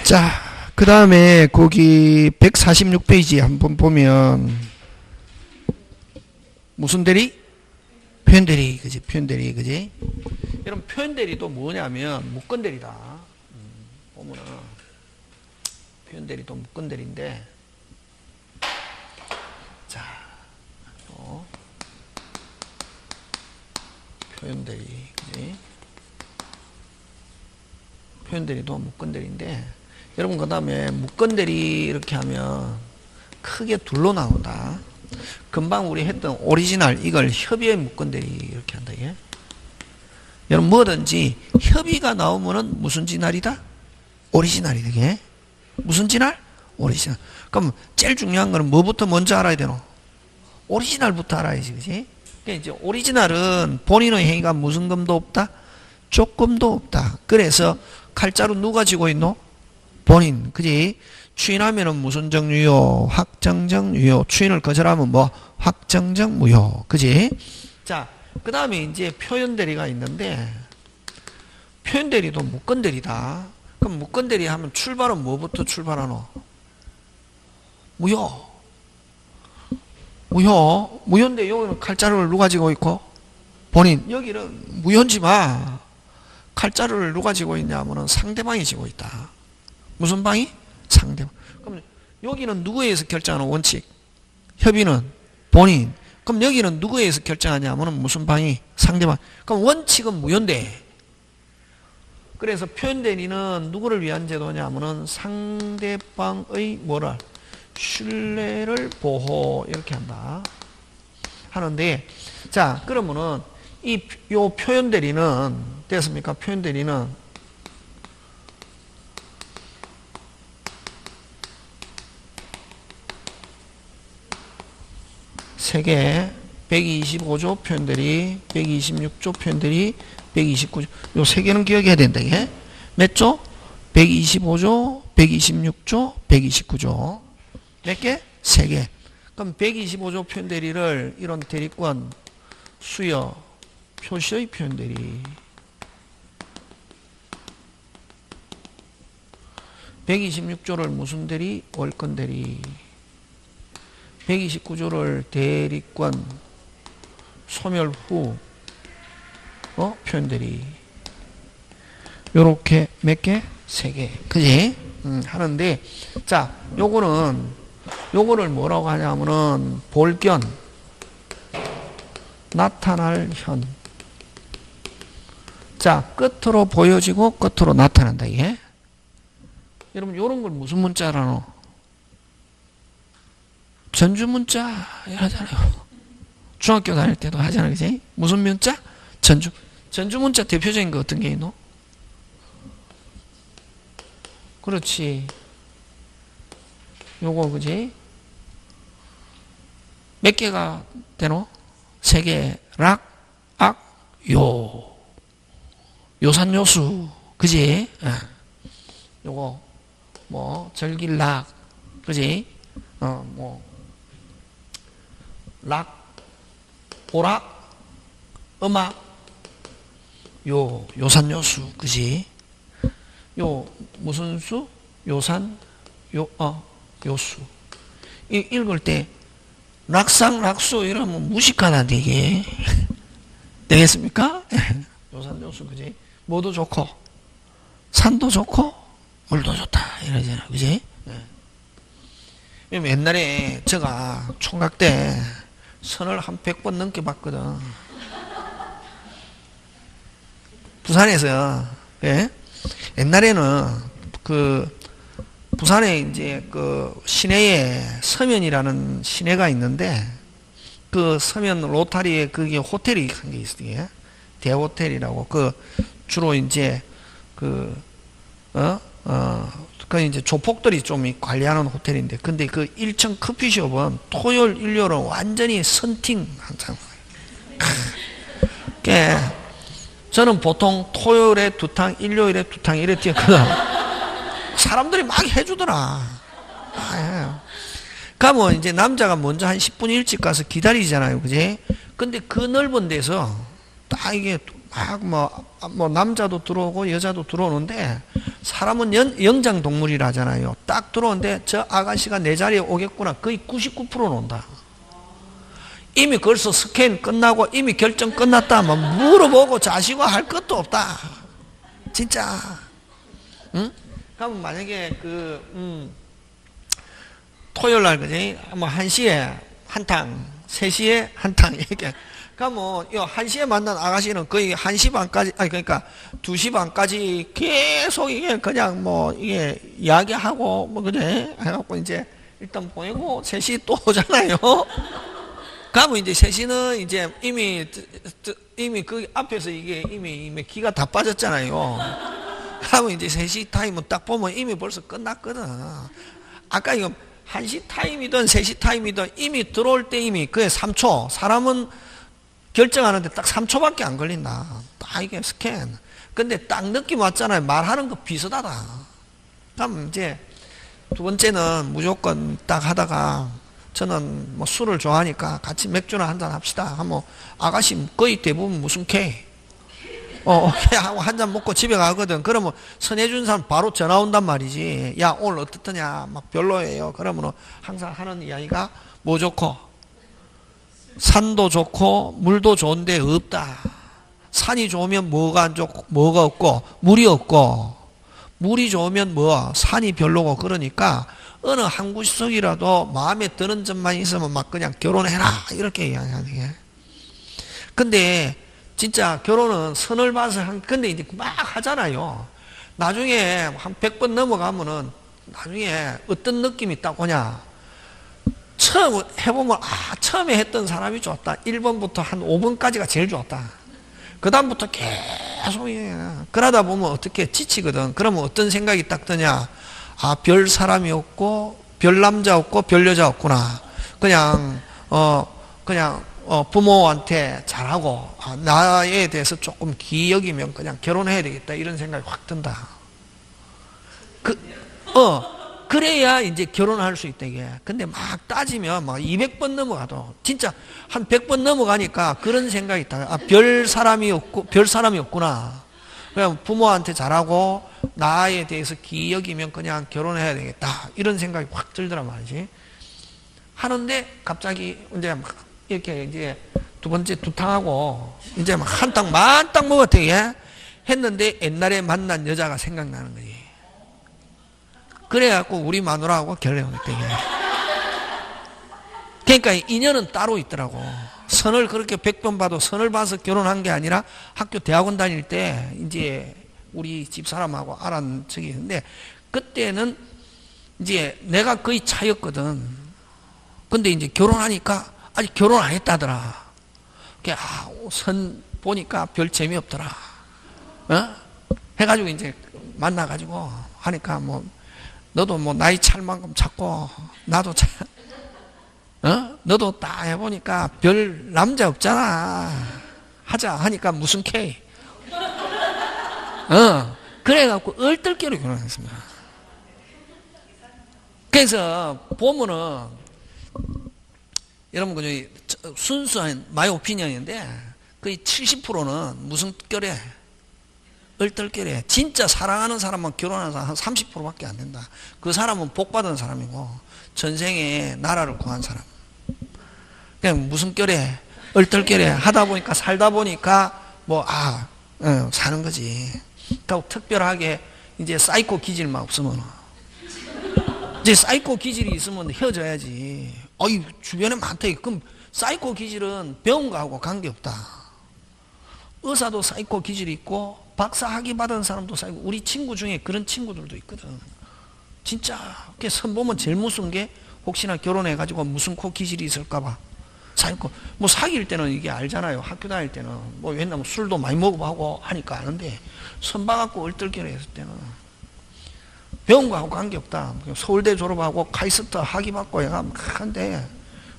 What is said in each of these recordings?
자, 그 다음에 거기 146페이지 한번 보면 무슨 대리? 표현 대리, 그지? 표현 대리, 그지? 여러분 표현 대리도 뭐냐면 묶은 대리다. 보면은 표현 대리도 묶은 대리인데, 자, 표현 대리, 그지? 표현 대리도 묶은 대리인데, 여러분 그 다음에 묶은 대리 이렇게 하면 크게 둘로 나온다. 금방 우리 했던 오리지널 이걸 협의의 묶은 대리 이렇게 한다. 예? 여러분 뭐든지 협의가 나오면은 무슨 진할이다? 오리지널이 되게. 무슨 진할? 오리지널. 그럼 제일 중요한 거는 뭐부터 먼저 알아야 되노? 오리지널부터 알아야지, 그지? 그러니까 이제 오리지널은 본인의 행위가 무슨 금도 없다? 조금도 없다. 그래서 칼자루 누가 쥐고 있노? 본인, 그지? 추인하면은 무슨 정유효? 확정적 유효. 추인을 거절하면 뭐? 확정적 무효. 그지? 자, 그 다음에 이제 표현 대리가 있는데, 표현 대리도 묶은 대리다. 그럼 묶은 대리 하면 출발은 뭐부터 출발하노? 무효. 무효. 무효인데 여기는 칼자루를 누가 쥐고 있고? 본인. 여기는 무효인지만 칼자루를 누가 쥐고 있냐 하면은 상대방이 쥐고 있다. 무슨 방이? 상대방. 그럼 여기는 누구에 의해서 결정하는 원칙? 협의는 본인. 그럼 여기는 누구에 의해서 결정하냐 하면은 무슨 방이? 상대방. 그럼 원칙은 무효인데, 그래서 표현 대리는 누구를 위한 제도냐 하면은 상대방의 뭐라? 신뢰를 보호 이렇게 한다. 하는데, 자, 그러면은 요 표현 대리는 됐습니까? 표현 대리는 세 개, 125조 표현 대리, 126조 표현 대리, 129조. 요 세 개는 기억해야 된다. 이게 몇 조? 125조, 126조, 129조. 몇 개? 세 개. 그럼 125조 표현 대리를 이런 대리권, 수여, 표시의 표현 대리. 126조를 무슨 대리? 월권 대리. 129조를 대리권 소멸 후 표현 대리. 요렇게 몇 개? 세 개. 그지? 하는데, 자, 요거를 뭐라고 하냐면은 볼견, 나타날 현. 자, 끝으로 보여지고 끝으로 나타난다. 이게. 여러분 요런 걸 무슨 문자라노? 전주문자 하잖아요. 중학교 다닐 때도 하잖아요. 그지? 무슨 문자? 전주문자 대표적인 거 어떤 게 있노? 그렇지. 요거, 그지? 몇 개가 되노? 세 개. 락, 악, 요. 요산요수. 그지? 요거, 뭐, 절길락. 그지? 락, 오락, 음악, 요산요수, 그지? 요, 무슨 수? 요산, 요수. 읽을 때, 락상, 락수, 이러면 무식하다는데, 이게. 되겠습니까? 요산요수, 그지? 뭐도 좋고, 산도 좋고, 물도 좋다. 이러잖아, 그지? 옛날에 제가 총각 때 선을 한 100번 넘게 봤거든. 부산에서. 예? 옛날에는 부산에 이제 시내에 서면이라는 시내가 있는데, 그 서면 로타리에 그게 호텔이 한 게 있어요. 대호텔이라고. 주로 이제 이제 조폭들이 좀 관리하는 호텔인데, 근데 그 1층 커피숍은 토요일, 일요일은 완전히 선팅 항상. 저는 보통 토요일에 2탕, 일요일에 2탕 이래 뛰었거든. 사람들이 막 해주더라. 가면 이제 남자가 먼저 한 10분 일찍 가서 기다리잖아요. 그지? 근데 그 넓은 데서 딱 이게 뭐 남자도 들어오고 여자도 들어오는데 사람은 영장 동물이라잖아요. 딱 들어오는데 저 아가씨가 내 자리에 오겠구나. 거의 99%는 온다. 이미 벌써 스캔 끝나고 이미 결정 끝났다 하면 물어보고 자시고 할 것도 없다. 진짜. 응? 그럼 만약에 토요일 날 그지? 뭐 1시에 한 탕, 3시에 한 탕 이렇게. 그러면 1시에 만난 아가씨는 거의 1시 반까지 그러니까 2시 반까지 계속 이게 그냥 뭐 이게 이야기하고 뭐 그래 해갖고 이제 일단 보내고 3시 또 오잖아요. 그러면 이제 3시는 이제 이미 그 앞에서 이게 이미 기가 다 빠졌잖아요. 그러면 이제 3시 타임은 딱 보면 이미 벌써 끝났거든. 아까 이거 1시 타임이든 3시 타임이든 이미 들어올 때 이미 그게 3초. 사람은 결정하는데 딱 3초밖에 안 걸린다. 딱 이게 스캔. 근데 딱 느낌 왔잖아요. 말하는 거 비슷하다. 그럼 이제 두 번째는 무조건 딱 하다가 저는 뭐 술을 좋아하니까 같이 맥주나 한잔 합시다. 하면 아가씨 거의 대부분 무슨 K? 오케이 하고 한잔 먹고 집에 가거든. 그러면 선해준 사람 바로 전화 온단 말이지. 야 오늘 어떻더냐? 막 별로예요. 그러면 항상 하는 이야기가 뭐 좋고? 산도 좋고 물도 좋은데 없다. 산이 좋으면 뭐가 안 좋고 뭐가 없고 물이 없고 물이 좋으면 뭐 산이 별로고 그러니까 어느 한 구석이라도 마음에 드는 점만 있으면 막 그냥 결혼해라 이렇게 이야기하는 게. 근데 진짜 결혼은 선을 봐서 근데 이제 막 하잖아요. 나중에 한 100번 넘어가면은 나중에 어떤 느낌이 딱 오냐. 처음 해보면 처음에 했던 사람이 좋았다. 1번부터 한 5번까지가 제일 좋았다. 그 다음부터 계속 그러다 보면 어떻게 지치거든. 그러면 어떤 생각이 딱 드냐. 별 사람이 없고 별 남자 없고 별 여자 없구나. 그냥 부모한테 잘하고 나에 대해서 조금 기이 여기면 그냥 결혼해야 되겠다 이런 생각이 확 든다. 그래야 이제 결혼할 수 있다 이게. 근데 막 따지면 막 200번 넘어가도 진짜 한 100번 넘어가니까 그런 생각이 있다. 별 사람이 없구나. 그냥 부모한테 잘하고 나에 대해서 기이 여기면 그냥 결혼해야 되겠다 이런 생각이 확 들더란 말이지. 하는데 갑자기 이제 막 이렇게 이제 두 번째 두 탕하고 이제 막 한 탕 만땅 먹었대 예? 했는데 옛날에 만난 여자가 생각나는 거지. 그래갖고 우리 마누라하고 결혼했대. 그러니까 인연은 따로 있더라고. 선을 그렇게 100번 봐도 선을 봐서 결혼한 게 아니라 학교 대학원 다닐 때 이제 우리 집사람하고 알았는 적이 있는데 그때는 이제 내가 거의 차였거든. 근데 이제 결혼하니까 아직 결혼 안 했다더라. 선 보니까 별 재미없더라. 해가지고 이제 만나가지고 하니까 뭐 너도 뭐 나이 찰 만큼 찾고 나도 너도 딱 해보니까 별 남자 없잖아. 하자 하니까 무슨 K? 그래갖고 얼떨결에 결혼했습니다. 그래서 보면은 여러분 그 순수한 마이 오피니언인데 거의 70%는 무슨 결에 얼떨결에 진짜 사랑하는 사람만 결혼하는 사람 한 30%밖에 안 된다. 그 사람은 복받은 사람이고 전생에 나라를 구한 사람. 그냥 무슨 결에 얼떨결에 하다 보니까 살다 보니까 사는 거지. 그러니까 특별하게 이제 사이코 기질만 없으면 이제 사이코 기질이 있으면 헤어져야지. 주변에 많다. 그럼 사이코 기질은 배운 거하고 관계없다. 의사도 사이코 기질이 있고 박사 학위 받은 사람도 사이코. 우리 친구 중에 그런 친구들도 있거든. 진짜 선 보면 제일 무서운 게 혹시나 결혼해가지고 무슨 코 기질이 있을까봐 사이코. 뭐 사귈 때는 이게 알잖아요. 학교 다닐 때는 뭐 옛날 술도 많이 먹어보고 하니까 아는데 선 봐갖고 얼떨결에 했을 때는 배운 거하고 관계없다. 서울대 졸업하고 카이스트 학위 받고 해가 한데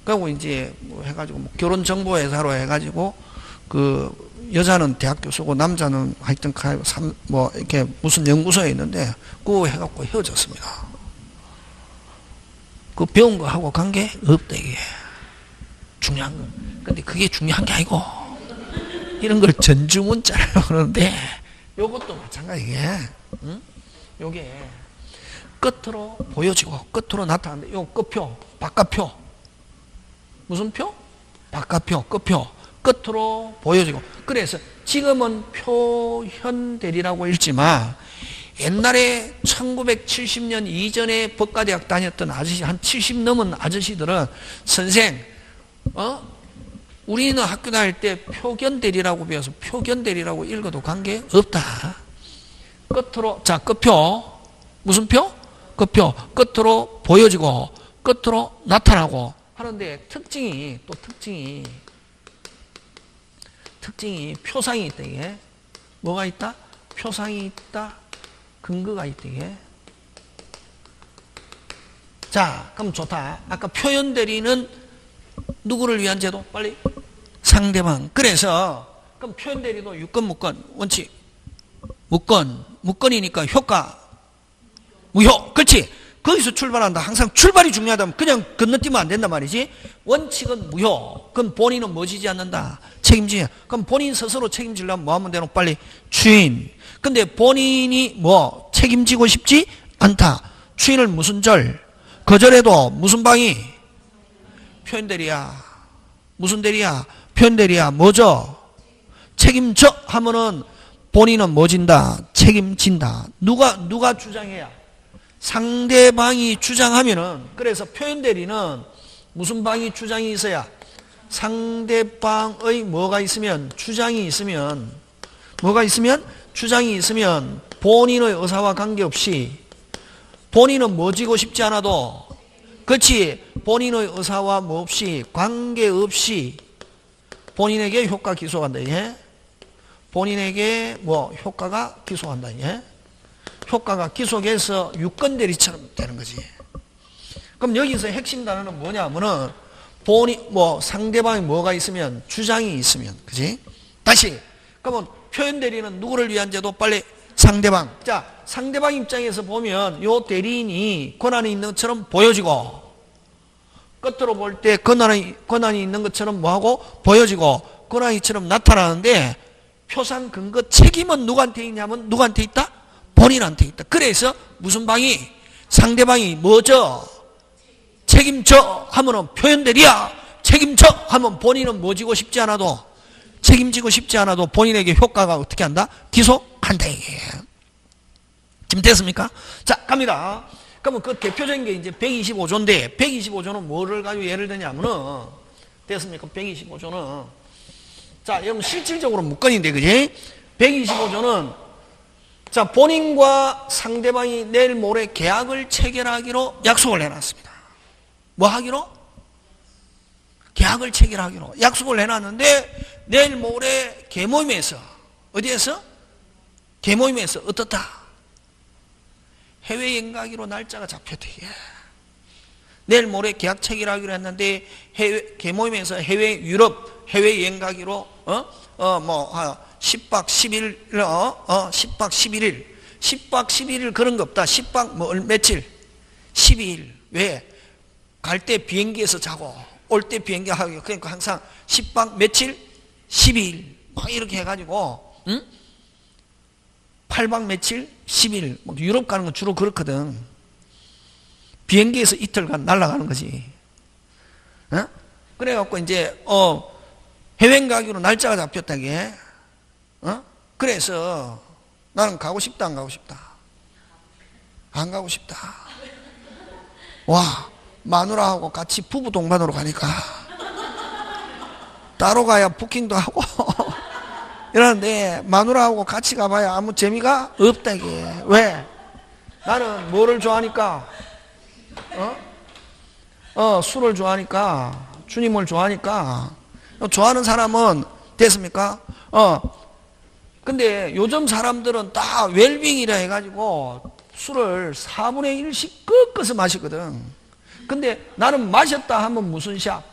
그리고 이제 뭐 해가지고 뭐 결혼정보회사로 해가지고 그 여자는 대학 교수고 남자는 하여튼 뭐 이렇게 무슨 연구소에 있는데 그거 해갖고 헤어졌습니다. 그 배운 거하고 관계 없다 이게 중요한 거. 근데 그게 중요한 게 아니고 이런 걸 전주문자라고 그러는데 요것도 마찬가지게 요게 끝으로 보여지고 끝으로 나타나는데 요 끝표 바깥표 무슨 표? 바깥표 끝표 끝으로 보여지고 그래서 지금은 표현대리라고 읽지만 옛날에 1970년 이전에 법과대학 다녔던 아저씨 한 70 넘은 아저씨들은 선생 우리는 학교 다닐 때 표견대리라고 배워서 표견대리라고 읽어도 관계없다. 끝으로 자 끝표 무슨 표? 끝표 끝으로 보여지고 끝으로 나타나고 하는데 특징이 표상이 있다. 이게 뭐가 있다? 표상이 있다. 근거가 있다. 이게 자 그럼 좋다. 아까 표현대리는 누구를 위한 제도? 빨리 상대방. 그래서 그럼 표현대리도 유권 무권 원칙 무권이니까 효과 무효. 그렇지. 거기서 출발한다. 항상 출발이 중요하다면 그냥 건너뛰면 안 된단 말이지. 원칙은 무효. 그럼 본인은 뭐 지지 않는다? 책임지냐. 그럼 본인 스스로 책임지려면 뭐 하면 되노? 빨리 추인. 근데 본인이 뭐 책임지고 싶지 않다. 추인을 무슨 절? 거절해도 무슨 방이? 표현대리야. 무슨 대리야? 표현대리야. 뭐죠? 책임져 하면은 본인은 뭐 진다? 책임진다. 누가 주장해야? 상대방이 주장하면은 그래서 표현대리는 무슨 방이 주장이 있어야? 상대방의 뭐가 있으면 주장이 있으면 뭐가 있으면 주장이 있으면 본인의 의사와 관계없이 본인은 뭐 지고 싶지 않아도 그렇지 본인의 의사와 뭐 없이 관계없이 본인에게 효과 기소한다. 예? 본인에게 뭐 효과가 기소한다. 예? 효과가 기속해서 유권대리처럼 되는 거지. 그럼 여기서 핵심 단어는 뭐냐면은 본인 뭐 상대방이 뭐가 있으면 주장이 있으면 그지? 다시 그러면 표현대리는 누구를 위한 제도? 빨리 상대방. 자 상대방 입장에서 보면 요 대리인이 권한이 있는 것처럼 보여지고 끝으로 볼 때 권한이 있는 것처럼 뭐하고 보여지고 권한이처럼 나타나는데 표상 근거 책임은 누구한테 있냐면 누구한테 있다? 본인한테 있다. 그래서 무슨 방이? 상대방이 뭐죠? 책임져 하면은 표현대리야. 책임져 하면 본인은 뭐 지고 싶지 않아도 책임지고 싶지 않아도 본인에게 효과가 어떻게 한다? 기소한다. 이게 지금 됐습니까? 자 갑니다. 그러면 그 대표적인 게 이제 125조인데 125조는 뭐를 가지고 예를 들냐면은 됐습니까? 125조는 자 여러분 실질적으로 무건인데 그지? 125조는 자 본인과 상대방이 내일 모레 계약을 체결하기로 약속을 해놨습니다. 뭐 하기로? 계약을 체결하기로 약속을 해놨는데 내일 모레 개모임에서 어디에서? 개모임에서 어떻다? 해외여행 가기로 날짜가 잡혔대. 내일 모레 계약 체결하기로 했는데 개모임에서 유럽 해외여행 가기로 10박 10일 10박 11일 10박 11일 그런 거 없다. 10박 뭐 며칠 12일. 왜? 갈 때 비행기에서 자고 올 때 비행기 하고 그러니까 항상 10박 며칠 12일 막 이렇게 해가지고 8박 며칠 10일 유럽 가는 건 주로 그렇거든. 비행기에서 이틀간 날아가는 거지. 그래갖고 이제 해외 가기로 날짜가 잡혔다게. 그래서 나는 가고 싶다 안 가고 싶다? 안 가고 싶다. 와 마누라하고 같이 부부 동반으로 가니까 따로 가야 부킹도 하고 이러는데 마누라하고 같이 가봐야 아무 재미가 없다 이게. 왜? 나는 뭐를 좋아하니까 술을 좋아하니까 주님을 좋아하니까 좋아하는 사람은 됐습니까? 근데 요즘 사람들은 다 웰빙이라 해가지고 술을 4분의 1씩 꺾어서 마시거든. 근데 나는 마셨다 하면 무슨 샵?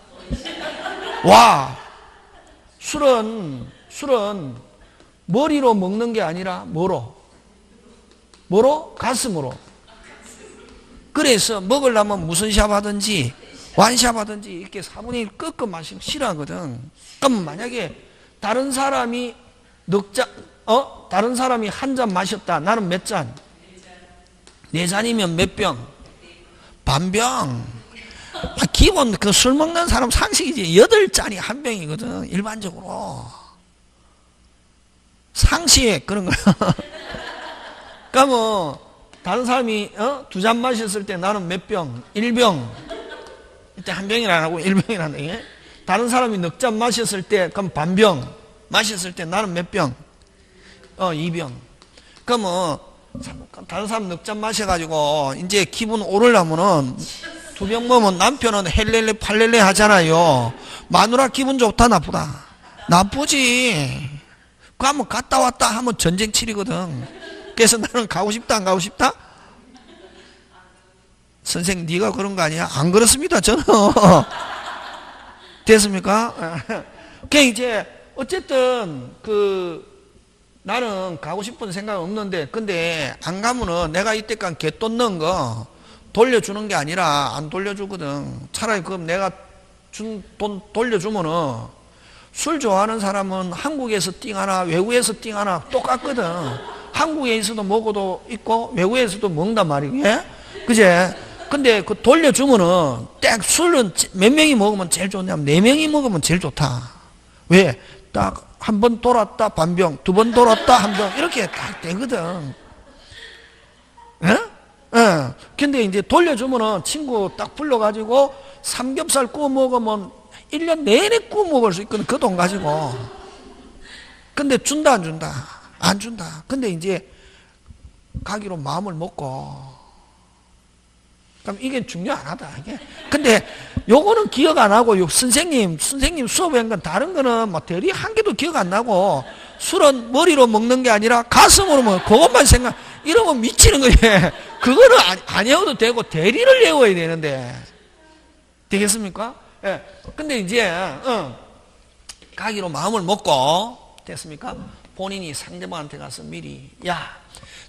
와, 술은 머리로 먹는 게 아니라 뭐로? 가슴으로. 그래서 먹으려면 무슨 샵 하든지 완샵 하든지 이렇게 4분의 1 꺾어 마시면 싫어하거든. 그럼 만약에 다른 사람이 다른 사람이 한 잔 마셨다. 나는 몇 잔? 네 잔이면 몇 병? 반병. 기본 그 술 먹는 사람 상식이지. 8잔이 한 병이거든. 일반적으로. 상식 그런 거야. 그러니까 뭐 다른 사람이 2잔 마셨을 때 나는 몇 병? 1병. 이때 한 병이라 안 하고 1병이라는 얘기. 다른 사람이 넉 잔 마셨을 때 그럼 반병. 마셨을 때 나는 몇 병? 2병. 그럼 뭐 다른 사람 넉 잔 마셔가지고 이제 기분 오르려면은 2병 먹으면 남편은 헬렐레 팔렐레 하잖아요. 마누라 기분 좋다 나쁘다? 나쁘지. 그 한번 갔다 왔다 하면 전쟁 치리거든. 그래서 나는 가고 싶다 안 가고 싶다? 선생 네가 그런 거 아니야? 안 그렇습니다 저는. 됐습니까? 그 이제 어쨌든 나는 가고 싶은 생각 없는데 근데 안 가면은 내가 이때까지 개돈 넣은 거 돌려주는 게 아니라 안 돌려주거든. 차라리 그럼 내가 준 돈 돌려주면은 술 좋아하는 사람은 한국에서 띵 하나 외국에서 띵 하나 똑같거든. 한국에 있어도 먹어도 있고 외국에서도 먹는단 말이에요. 예? 그제? 근데 그 돌려주면은 딱 술은 몇 명이 먹으면 제일 좋냐면 4명이 먹으면 제일 좋다. 왜? 딱 한 번 돌았다 반병, 2번 돌았다 한 병 이렇게 딱 되거든. 예? 예. 근데 이제 돌려주면은 친구 딱 불러가지고 삼겹살 구워 먹으면 1년 내내 구워 먹을 수 있거든. 그 돈 가지고. 근데 준다 안 준다? 안 준다. 근데 이제 가기로 마음을 먹고 그럼 이게 중요하다 이게. 근데 요거는 기억 안 하고 선생님 수업에 한 건 다른 거는 뭐 대리 한 개도 기억 안 나고 술은 머리로 먹는 게 아니라 가슴으로 먹는 그것만 생각 이러면 미치는 거예요. 그거는 안 외워도 되고 대리를 외워야 되는데 되겠습니까? 예. 근데 이제 가기로 마음을 먹고 됐습니까? 본인이 상대방한테 가서 미리 야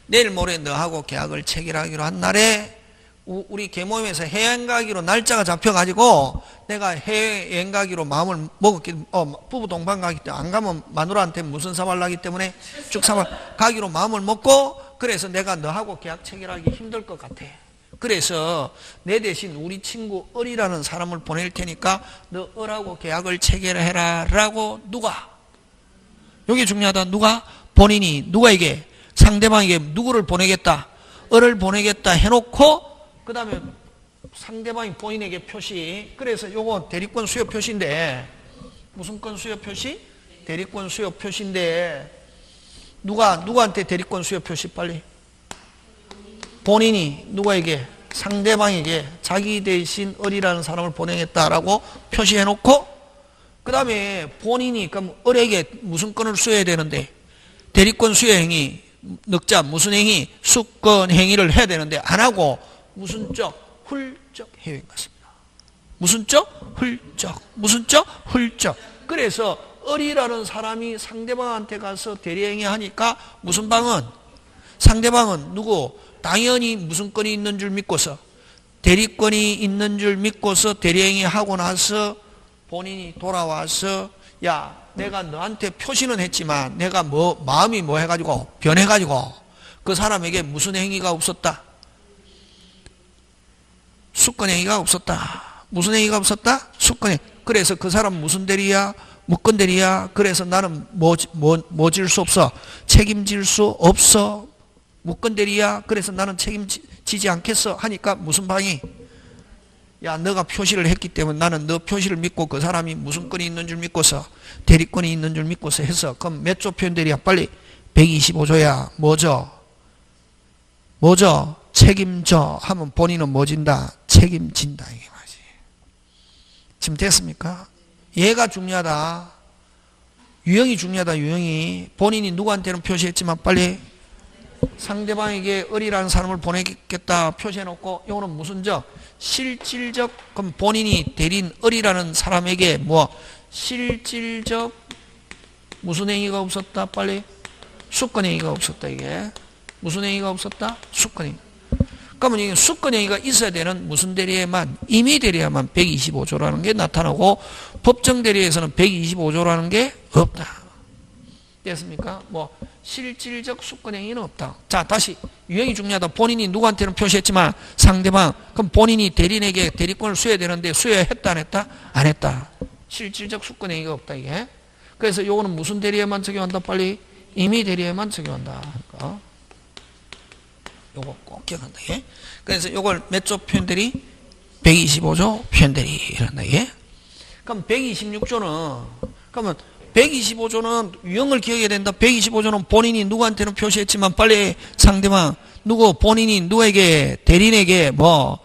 내일 모레 너하고 계약을 체결하기로 한 날에 우리 계모임에서 해외여행 가기로 날짜가 잡혀가지고 내가 해외여행 가기로 마음을 먹었기 부부 동반 가기 때문에 안 가면 마누라한테 무슨 사발 나기 때문에 쭉 사발 가기로 마음을 먹고 그래서 내가 너하고 계약 체결하기 힘들 것 같아. 그래서 내 대신 우리 친구 을이라는 사람을 보낼 테니까 너 을하고 계약을 체결해라 라고 누가? 여기 중요하다. 누가? 본인이 누구에게? 상대방에게 누구를 보내겠다? 을을 보내겠다 해놓고 그 다음에 상대방이 본인에게 표시. 그래서 요거 대리권 수여 표시인데 무슨 권 수여 표시? 대리권 수여 표시인데 누구한테 대리권 수여 표시 빨리? 본인이 누구에게? 상대방에게 자기 대신 을이라는 사람을 보내겠다라고 표시해놓고 그 다음에 본인이 그럼 을에게 무슨 권을 수여해야 되는데 대리권 수여 행위 넉자 무슨 행위? 수권 행위를 해야 되는데 안 하고 무슨 적? 훌적 해외인 것입니다. 무슨 적? 훌적. 무슨 적? 훌적. 그래서 을이라는 사람이 상대방한테 가서 대리행위 하니까 무슨 방은? 상대방은 누구? 당연히 무슨 권이 있는 줄 믿고서 대리권이 있는 줄 믿고서 대리행위 하고 나서 본인이 돌아와서 야 내가 너한테 표시는 했지만 내가 마음이 뭐 해가지고 변해가지고 그 사람에게 무슨 행위가 없었다? 수권 행위가 없었다. 무슨 행위가 없었다? 수권 행위. 그래서 그 사람 무슨 대리야? 무권 대리야. 그래서 나는 뭐 질 수 없어? 책임질 수 없어. 무권 대리야. 그래서 나는 책임지지 않겠어. 하니까 무슨 방이? 야 너가 표시를 했기 때문에 나는 너 표시를 믿고 그 사람이 무슨 권이 있는 줄 믿고서 대리권이 있는 줄 믿고서 해서 그럼 몇 조 표현대리야? 빨리 125조야. 뭐죠? 뭐죠? 책임져 하면 본인은 뭐 진다? 책임진다 이게 말이지. 지금 됐습니까? 얘가 중요하다. 유형이 중요하다. 유형이 본인이 누구한테는 표시했지만 빨리 상대방에게 을이라는 사람을 보내겠다 표시해놓고 이거는 무슨 적? 실질적. 그럼 본인이 대린 을이라는 사람에게 뭐 실질적 무슨 행위가 없었다? 빨리 수권 행위가 없었다. 이게 무슨 행위가 없었다? 수권 행위. 그러면 이게 수권 행위가 있어야 되는 무슨 대리에만 임의 대리에만 125조라는 게 나타나고 법정 대리에서는 125조라는 게 없다. 됐습니까? 뭐 실질적 수권행위는 없다. 자, 다시 유형이 중요하다. 본인이 누구한테는 표시했지만 상대방, 그럼 본인이 대리인에게 대리권을 수여해야 되는데 수여했다 안 했다? 안 했다. 실질적 수권행위가 없다 이게. 그래서 요거는 무슨 대리에만 적용한다? 빨리 임의 대리에만 적용한다. 그러니까 요거 꼭 기억한다 이게. 그래서 요걸 몇 조 표현대리? 125조 표현대리 이란다 이게. 그럼 126조는 그러면 125조는 유형을 기억해야 된다. 125조는 본인이 누구한테는 표시했지만 빨리 상대방 누구 본인이 누구에게 대리인에게 뭐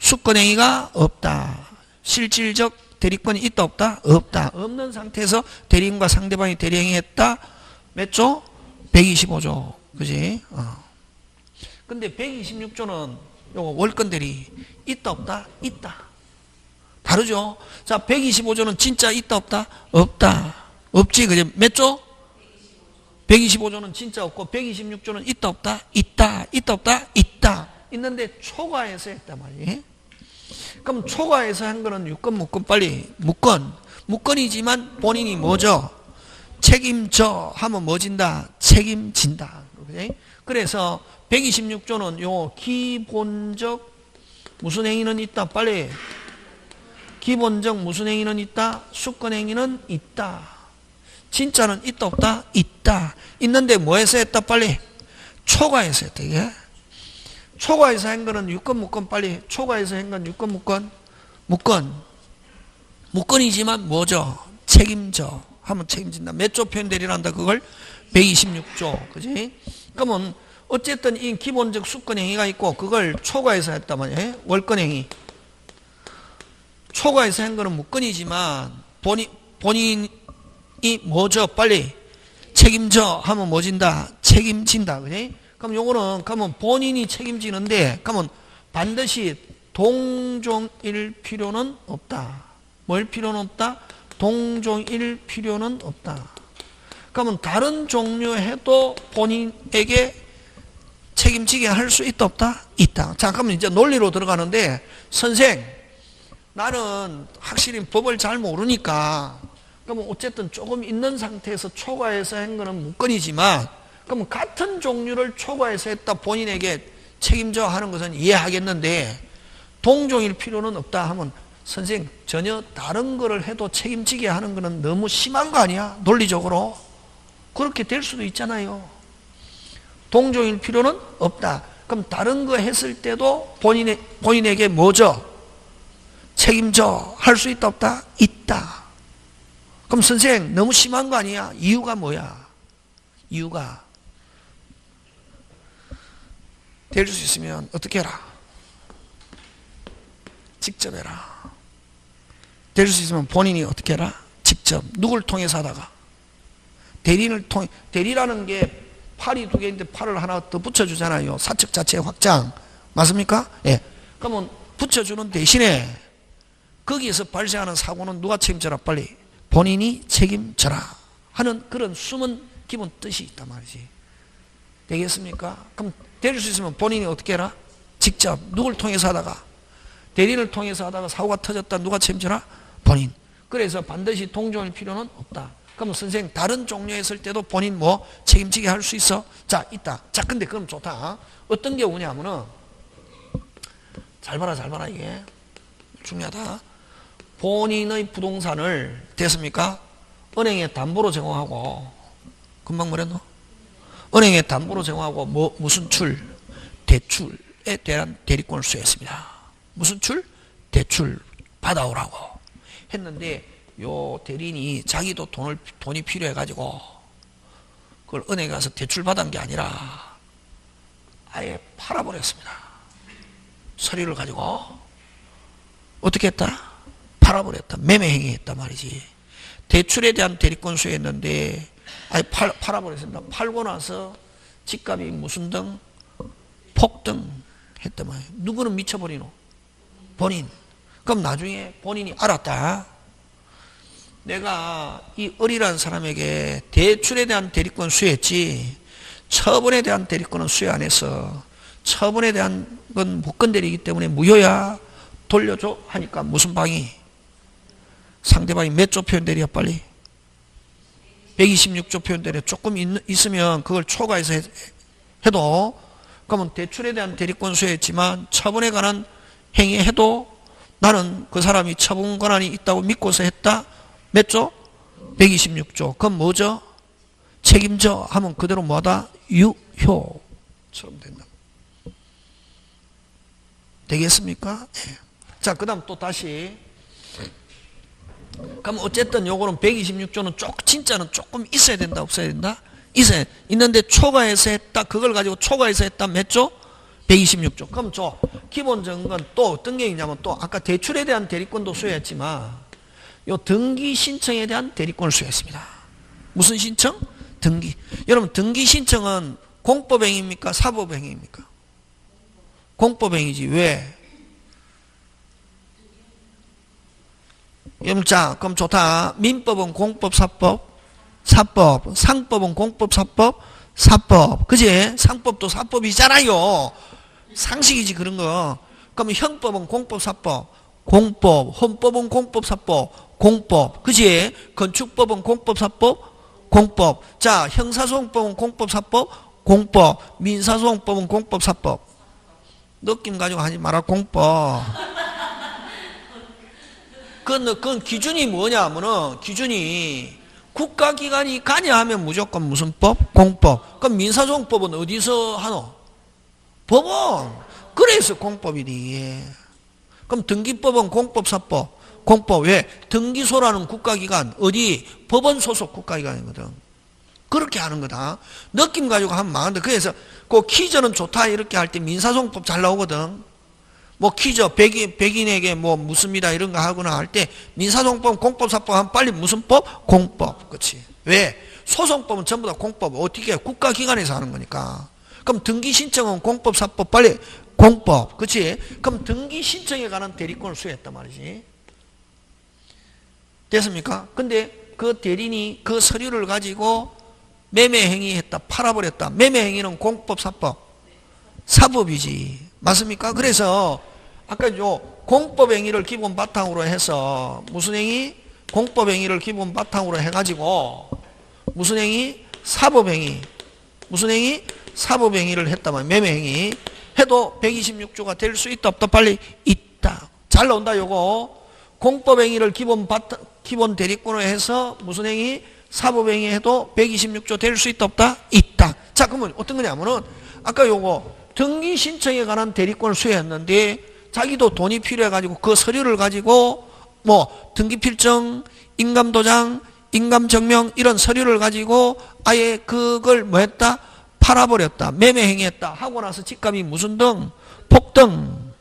수권행위가 없다. 실질적 대리권이 있다 없다? 없다. 없는 상태에서 대리인과 상대방이 대리행위했다. 몇 조? 125조. 그지? 근데 126조는 요거 월권 대리 있다 없다? 있다. 다르죠? 자, 125조는 진짜 있다 없다? 없다. 없지. 그죠? 몇 조? 125조는 진짜 없고 126조는 있다 없다? 있다. 있다 없다? 있다. 있는데 초과해서 했단 말이에요. 그럼 초과해서 한 거는 유권 무권 빨리 무권이지만 본인이 뭐죠? 책임져 하면 뭐 진다? 책임진다. 그죠? 그래서 126조는 요 기본적 무슨 행위는 있다? 빨리 기본적 무슨 행위는 있다? 수권행위는 있다. 진짜는 있다 없다? 있다. 있는데 뭐해서 했다? 빨리 초과해서 했다. 이게 초과해서 한 거는 유권 무권 빨리 초과해서 한 건 유권 무권이지만 뭐죠? 책임져 하면 책임진다. 몇 조 표현대리란다? 그걸 126조. 그지? 그러면 어쨌든 이 기본적 수권행위가 있고 그걸 초과해서 했단 말이에요. 월권행위. 초과해서 한 거는 무권이지만 본인이 뭐죠? 빨리 책임져 하면 뭐 진다? 책임진다. 그지? 그럼 요거는 그러면 본인이 책임지는데 그러면 반드시 동종일 필요는 없다. 뭘 필요는 없다? 동종일 필요는 없다. 그러면 다른 종류 해도 본인에게 책임지게 할 수 있다 없다? 있다. 자, 그러면 이제 논리로 들어가는데 선생 나는 확실히 법을 잘 모르니까 그러면 어쨌든 조금 있는 상태에서 초과해서 한 거는 무건이지만 그러면 같은 종류를 초과해서 했다 본인에게 책임져 하는 것은 이해하겠는데 동종일 필요는 없다 하면 선생님 전혀 다른 거를 해도 책임지게 하는 거는 너무 심한 거 아니야? 논리적으로 그렇게 될 수도 있잖아요. 동종일 필요는 없다. 그럼 다른 거 했을 때도 본인에게 뭐죠? 책임져 할 수 있다 없다? 있다. 그럼 선생 너무 심한 거 아니야? 이유가 뭐야? 이유가 될 수 있으면 어떻게 해라? 직접 해라. 될 수 있으면 본인이 어떻게 해라? 직접. 누굴 통해서 하다가? 대리인을 통해. 대리라는 게 팔이 두 개인데 팔을 하나 더 붙여주잖아요. 사측 자체 확장. 맞습니까? 예. 그러면 붙여주는 대신에 거기에서 발생하는 사고는 누가 책임져라? 빨리. 본인이 책임져라. 하는 그런 숨은 기본 뜻이 있단 말이지. 되겠습니까? 그럼 될 수 있으면 본인이 어떻게 해라? 직접. 누굴 통해서 하다가? 대리인을 통해서 하다가 사고가 터졌다. 누가 책임져라? 본인. 그래서 반드시 동종일 필요는 없다. 그럼 선생 다른 종류 했을 때도 본인 뭐 책임지게 할 수 있어? 자, 있다. 자, 근데 그럼 좋다. 어떤 경우냐면은 잘 봐라 이게 중요하다. 본인의 부동산을 됐습니까? 은행에 담보로 제공하고 금방 뭐랬노? 은행에 담보로 제공하고 뭐 무슨 대출에 대한 대리권을 수여했습니다. 무슨 출? 대출 받아오라고 했는데 요 대리인이 자기도 돈이 필요해가지고 그걸 은행에 가서 대출 받은 게 아니라 아예 팔아버렸습니다. 서류를 가지고 어떻게 했다? 팔아버렸다. 매매행위 했단 말이지. 대출에 대한 대리권 수여했는데 아예 팔아버렸습니다. 팔고 나서 집값이 무슨 등? 폭등 했단 말이에요. 누구는 미쳐버리노? 본인. 그럼 나중에 본인이 알았다. 내가 이 을이라는 사람에게 대출에 대한 대리권 수여했지 처분에 대한 대리권은 수여 안 했어. 처분에 대한 건 무건대리이기 때문에 무효야. 돌려줘 하니까 무슨 방이? 상대방이 몇 조 표현대리야 빨리? 126조 표현대로 조금 있으면 그걸 초과해서 해도, 그러면 대출에 대한 대리권 수여했지만 처분에 관한 행위 해도 나는 그 사람이 처분 권한이 있다고 믿고서 했다. 몇 조? 126조. 그건 뭐죠? 책임져 하면 그대로 뭐다? 유효처럼 된다. 되겠습니까? 네. 자, 그 다음 또 다시. 그럼 어쨌든 요거는 126조는 진짜는 조금 있어야 된다, 없어야 된다? 있는데 초과해서 했다. 그걸 가지고 초과해서 했다. 몇 조? 126조. 그럼 기본적인 건 또 어떤 게 있냐면 또 아까 대출에 대한 대리권도 수여했지만 요 등기 신청에 대한 대리권을 수여했습니다. 무슨 신청? 등기. 여러분 등기 신청은 공법행위입니까? 사법행위입니까? 공법행위지. 왜? 자, 그럼 좋다. 민법은 공법, 사법, 사법. 상법은 공법, 사법, 사법. 그지? 상법도 사법이잖아요. 상식이지 그런 거. 그럼 형법은 공법, 사법, 공법. 헌법은 공법, 사법, 공법. 그지? 건축법은 공법, 사법, 공법. 자, 형사소송법은 공법, 사법, 공법. 민사소송법은 공법, 사법. 느낌 가지고 하지 마라. 공법. 그건 기준이 뭐냐 하면은 기준이 국가기관이 가냐 하면 무조건 무슨 법? 공법. 그럼 민사소송법은 어디서 하노? 법원. 그래서 공법이니. 그럼 등기법은 공법, 사법, 공법. 왜? 등기소라는 국가기관 어디? 법원 소속 국가기관이거든. 그렇게 하는 거다. 느낌 가지고 하면 망한다. 그래서 그 퀴즈는 좋다 이렇게 할 때 민사소송법 잘 나오거든. 뭐 퀴즈 백인에게 뭐 묻습니다 이런 거 하거나 할 때 민사소송법, 공법, 사법 하면 빨리 무슨 법? 공법. 그렇지. 왜? 소송법은 전부 다 공법. 어떻게 해? 국가기관에서 하는 거니까. 그럼 등기 신청은 공법, 사법 빨리 공법. 그렇지. 그럼 등기 신청에 관한 대리권을 수여했단 말이지. 됐습니까? 근데 그 대리인이 그 서류를 가지고 매매행위했다, 팔아버렸다. 매매행위는 공법, 사법, 사법이지. 맞습니까? 그래서 아까 공법행위를 기본 바탕으로 해서 무슨 행위? 공법행위를 기본 바탕으로 해가지고 무슨 행위? 사법행위. 무슨 행위? 사법행위를 했다면 매매행위 해도 126조가 될 수 있다 없다? 빨리 있다. 잘 나온다 요거. 공법행위를 기본 대리권으로 해서 무슨 행위? 사법행위 해도 126조 될 수 있다 없다? 있다. 자, 그러면 어떤 거냐면은 아까 요거 등기 신청에 관한 대리권을 수여했는데 자기도 돈이 필요해가지고 그 서류를 가지고 뭐 등기필증, 인감도장, 인감증명 이런 서류를 가지고 아예 그걸 뭐 했다? 팔아버렸다. 매매행위했다. 하고 나서 집값이 무슨 등? 폭등.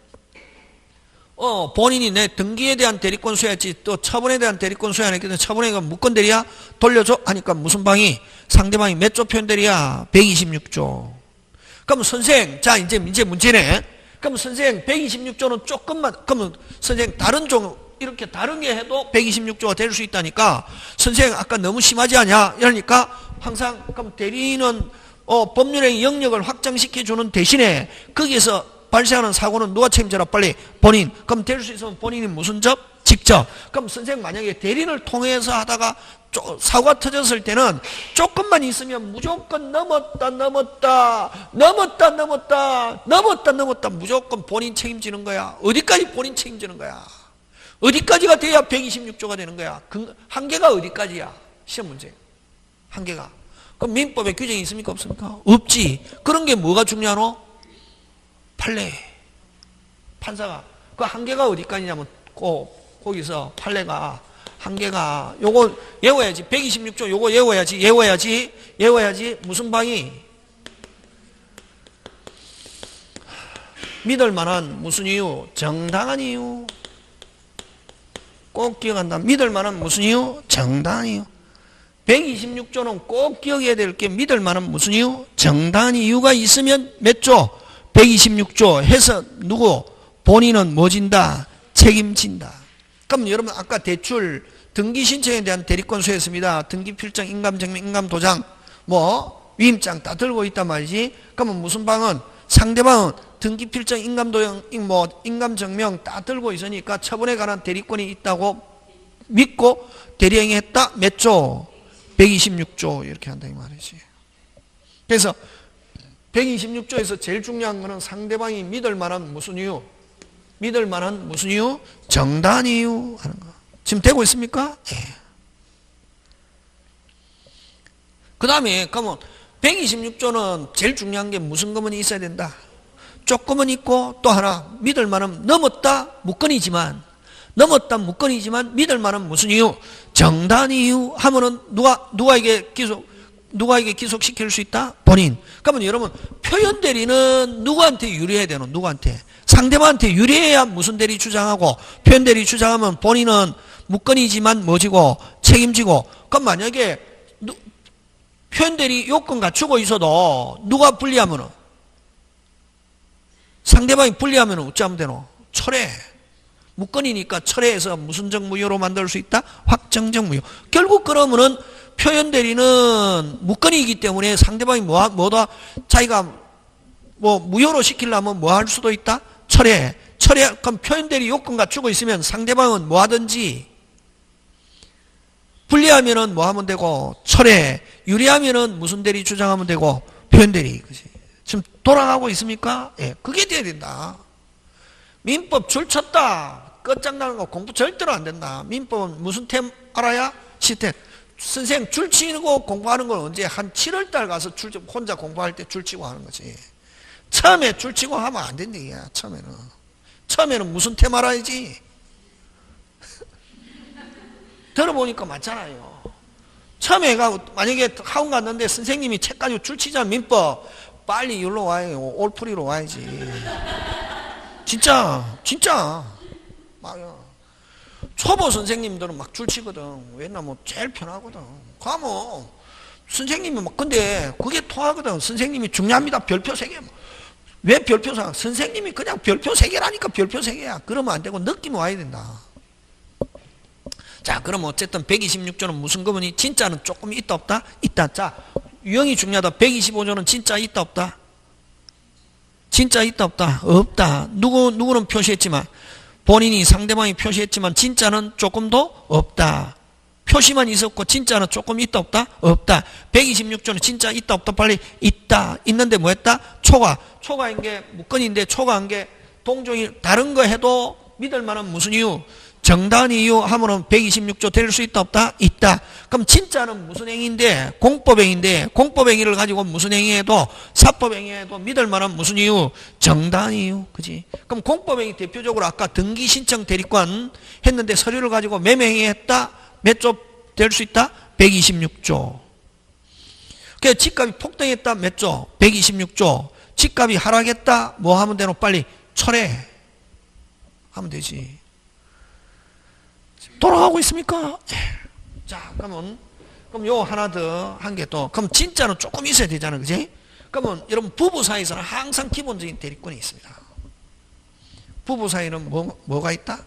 본인이 내 등기에 대한 대리권 수여했지 또 처분에 대한 대리권 수여 안 했거든. 처분에 그 무건대리야? 돌려줘? 하니까 무슨 방이? 상대방이 몇 조 표현대리야? 126조. 그럼 선생, 자 이제 문제네. 그럼 선생 126조는 조금만, 그러면 선생 다른 종 이렇게 다른 게 해도 126조가 될 수 있다니까. 선생 아까 너무 심하지 않냐? 이러니까 항상 그럼 대리인은 법률의 영역을 확장시켜 주는 대신에 거기에서 발생하는 사고는 누가 책임져라? 빨리 본인. 그럼 될 수 있으면 본인이 무슨 적? 직접. 그럼 선생 만약에 대리인을 통해서 하다가 사고가 터졌을 때는 조금만 있으면 무조건 넘었다 무조건 본인 책임지는 거야. 어디까지 본인 책임지는 거야? 어디까지가 돼야 126조가 되는 거야? 한계가 어디까지야? 시험 문제 한계가. 그럼 민법에 규정이 있습니까 없습니까? 없지. 그런 게 뭐가 중요하노? 판례. 판사가 그 한계가 어디까지냐면 거기서 판례가 한계가 요거 외워야지. 126조 요거 외워야지. 무슨 방이? 믿을 만한 무슨 이유? 정당한 이유. 꼭 기억한다. 믿을 만한 무슨 이유? 정당한 이유. 126조는 꼭 기억해야 될 게 믿을 만한 무슨 이유? 정당한 이유가 있으면 몇 조? 126조 해서 누구? 본인은 뭐 진다? 책임진다. 그럼 여러분 아까 대출 등기 신청에 대한 대리권 수여했습니다. 등기 필증, 인감증명, 인감도장, 뭐 위임장 다 들고 있단 말이지. 그러면 무슨 방은? 상대방은 등기 필증, 인감도장, 인감증명 다 들고 있으니까 처분에 관한 대리권이 있다고 믿고 대리행위했다. 몇 조? 126조 이렇게 한다 이 말이지. 그래서 126조에서 제일 중요한 거는 상대방이 믿을 만한 무슨 이유? 믿을 만한 무슨 이유? 정당 이유 하는 거. 지금 되고 있습니까? 예. 그 다음에 그러면 126조는 제일 중요한 게 무슨 거면 있어야 된다. 조금은 있고 또 하나 믿을 만한 넘었다 무건이지만 믿을 만한 무슨 이유? 정당 이유 하면은 누가에게 기속시킬 수 있다? 본인. 그러면 여러분 표현 대리는 누구한테 유리해야 되노? 누구한테? 상대방한테 유리해야 무슨 대리 주장하고 표현 대리 주장하면 본인은 무건이지만 뭐지고 책임지고. 그럼 만약에 표현 대리 요건 갖추고 있어도 누가 불리하면은 상대방이 불리하면은 어찌하면 되노? 철회. 무건이니까 철회해서 무슨적 무효로 만들 수 있다? 확정적 무효. 결국 그러면은 표현 대리는 무건이기 때문에 상대방이 뭐다? 자기가 뭐 무효로 시키려면 뭐 할 수도 있다? 철회. 그럼 표현 대리 요건 갖추고 있으면 상대방은 뭐 하든지 불리하면은 뭐 하면 되고 철회. 유리하면은 무슨 대리 주장하면 되고 표현 대리. 그지? 지금 돌아가고 있습니까? 예, 그게 돼야 된다. 민법 줄 쳤다. 끝장나는 거 공부 절대로 안 된다. 민법은 무슨 템 알아야? 시스템. 선생님 줄 치고 공부하는 건 언제? 한 7월달 가서 혼자 공부할 때 줄 치고 하는 거지. 처음에 줄 치고 하면 안 된다. 이게 처음에는 무슨 템 알아야지. 들어보니까 맞잖아요. 처음에 만약에 학원 갔는데 선생님이 책 가지고 줄 치자 민법 빨리 여기로 와요. 올풀이로 와야지. 진짜 맞아. 초보 선생님들은 막 줄치거든. 왜냐 뭐 제일 편하거든. 가면 선생님이 막 근데 그게 통하거든. 선생님이 중요합니다. 별표 3개. 왜 별표 3개? 선생님이 그냥 별표 3개라니까 별표 3개야. 그러면 안 되고 느낌 와야 된다. 자, 그럼 어쨌든 126조는 무슨 거문이? 진짜는 조금 있다 없다? 있다. 자, 유형이 중요하다. 125조는 진짜 있다 없다? 진짜 있다 없다? 없다. 누구는 표시했지만 본인이 상대방이 표시했지만 진짜는 조금 더 없다. 표시만 있었고 진짜는 조금 있다 없다? 없다. 126조는 진짜 있다 없다? 빨리 있다. 있는데 뭐 했다? 초과인 게 무건인데 초과한 게 동종이 다른 거 해도 믿을 만한 무슨 이유? 정당한 이유 하면은 126조 될 수 있다 없다? 있다. 그럼 진짜는 무슨 행위인데? 공법행위인데 공법행위를 가지고 무슨 행위해도 사법행위해도 믿을 만한 무슨 이유? 정당한 이유. 그지? 그럼 공법행위 대표적으로 아까 등기신청 대리권 했는데 서류를 가지고 매매행위 했다? 몇 조 될 수 있다? 126조. 그래서 집값이 폭등했다? 몇 조? 126조. 집값이 하락했다? 뭐 하면 되노? 빨리 철회 하면 되지. 돌아가고 있습니까? 자, 그럼 요 하나 더 한 개 또. 그럼 진짜는 조금 있어야 되잖아, 그지? 그러면 여러분 부부 사이에서는 항상 기본적인 대리권이 있습니다. 부부 사이는 뭐가 있다?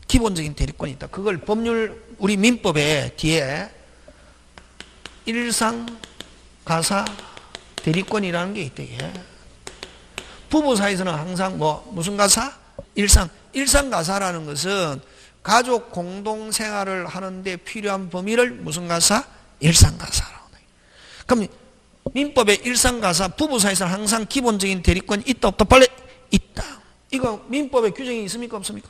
기본적인 대리권이 있다. 그걸 법률 우리 민법에 뒤에 일상가사 대리권이라는 게 있대. 부부 사이에서는 항상 무슨 가사? 일상가사라는 것은 가족 공동생활을 하는데 필요한 범위를 무슨 가사? 일상가사라고. 그럼 민법의 일상가사 부부 사이에서는 항상 기본적인 대리권이 있다 없다? 빨리 있다. 이거 민법에 규정이 있습니까 없습니까?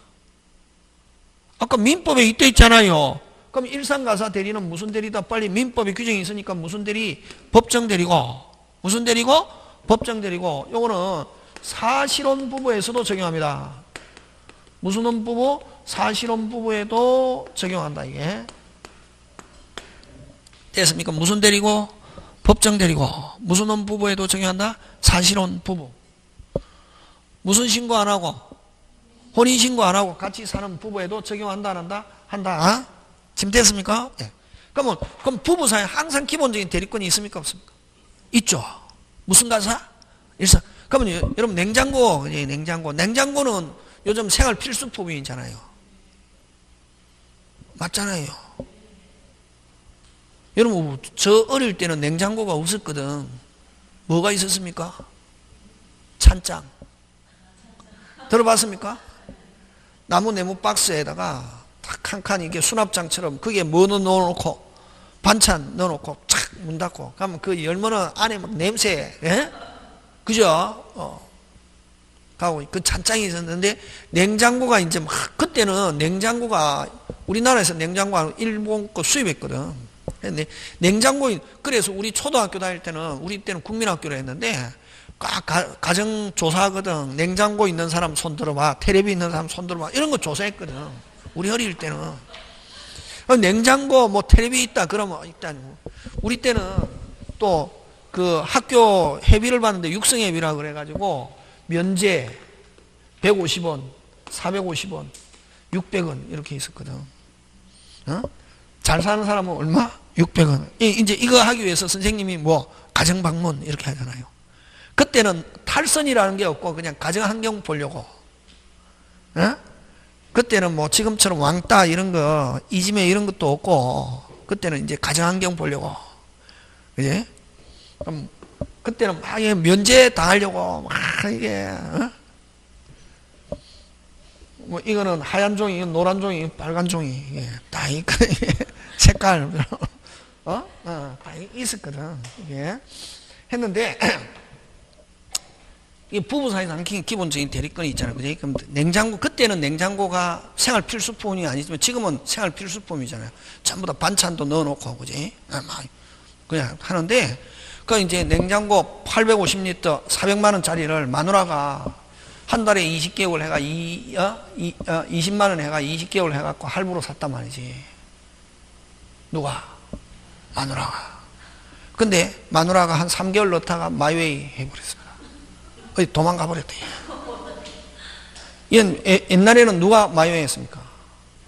아까 민법에 있다 있잖아요. 그럼 일상가사 대리는 무슨 대리다? 빨리 민법에 규정이 있으니까 무슨 대리? 법정 대리고. 무슨 대리고? 법정 대리고. 요거는 사실혼 부부에서도 적용합니다. 무슨 혼 부부? 사실혼 부부에도 적용한다 이게. 됐습니까? 무슨 대리고? 법정 대리고. 무슨 혼 부부에도 적용한다? 사실혼 부부. 무슨 신고 안 하고? 혼인 신고 안 하고 같이 사는 부부에도 적용한다 안 한다? 한다. 지금 됐습니까? 예. 그럼 부부 사이에 항상 기본적인 대리권이 있습니까 없습니까? 있죠. 무슨 가사? 일상. 그러면 여러분 냉장고는 요즘 생활 필수품이잖아요. 맞잖아요. 여러분 저 어릴 때는 냉장고가 없었거든. 뭐가 있었습니까? 찬장. 들어봤습니까? 나무 네모 박스에다가 탁 한 칸 이게 수납장처럼 그게 뭐 넣어놓고 반찬 넣어놓고 착 문 닫고 가면 그 열면은 안에 막 냄새, 예? 그죠? 가고 그 찬장이 있었는데 냉장고가 이제 막 그때는 냉장고가 우리나라에서 냉장고가 일본 거 수입했거든. 근데 냉장고 그래서 우리 초등학교 다닐 때는 우리 때는 국민학교로 했는데 가정 조사하거든. 냉장고 있는 사람 손 들어봐, 텔레비 있는 사람 손 들어봐 이런 거 조사했거든. 우리 어릴 때는 냉장고 뭐 텔레비 있다 그러면 일단 우리 때는 또 그 학교 회비를 받는데 육성회비라 그래가지고 면제 150원, 450원, 600원 이렇게 있었거든. 잘 사는 사람은 얼마? 600원. 이제 이거 하기 위해서 선생님이 뭐 가정방문 이렇게 하잖아요. 그때는 탈선이라는 게 없고 그냥 가정환경 보려고. 그때는 뭐 지금처럼 왕따 이런 거 이지매 이런 것도 없고 그때는 이제 가정환경 보려고. 그지? 그럼 그때는 막 면제 당하려고 막 이게 뭐 이거는 하얀 종이, 이건 노란 종이, 빨간 종이 이게 다 있거든. 색깔 다 있었거든. 이게 했는데 이 부부 사이에서 항상 기본적인 대립권이 있잖아요. 그지? 그럼 냉장고 그때는 냉장고가 생활 필수품이 아니지만 지금은 생활 필수품이잖아요. 전부 다 반찬도 넣어놓고 그지? 그냥 하는데. 그 이제 냉장고 850리터 400만 원짜리를 마누라가 한 달에 20개월 해가 20만 원 해가 20개월 해갖고 할부로 샀단 말이지. 누가? 마누라가. 근데 마누라가 한 3개월 넣다가 마이웨이 해버렸습니다. 어디 도망가 버렸대. 옛날에는 누가 마이웨이 했습니까?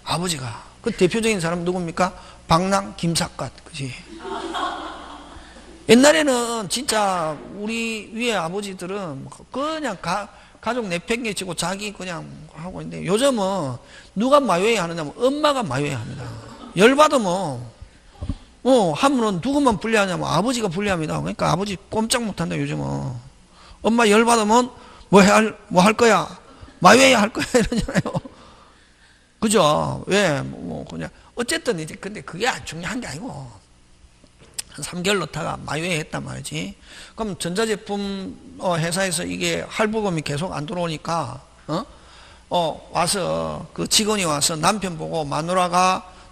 아버지가. 그 대표적인 사람 누굽니까? 방랑 김삿갓. 그지? 옛날에는 진짜 우리 위에 아버지들은 그냥 가족 내팽개치고 자기 그냥 하고 있는데 요즘은 누가 마이웨이 하느냐면 엄마가 마이웨이 합니다. 열받으면 하면은 누구만 불리하냐면 아버지가 불리합니다. 그러니까 아버지 꼼짝 못한다 요즘은. 엄마 열받으면 뭐 할 거야? 마이웨이 할 거야 이러잖아요. 그죠? 왜? 뭐 그냥 어쨌든 이제 근데 그게 중요한 게 아니고. 한 3개월 넣다가 마이웨이 했단 말이지. 그럼 전자제품 회사에서 이게 할부금이 계속 안 들어오니까 와서 그 직원이 와서 남편 보고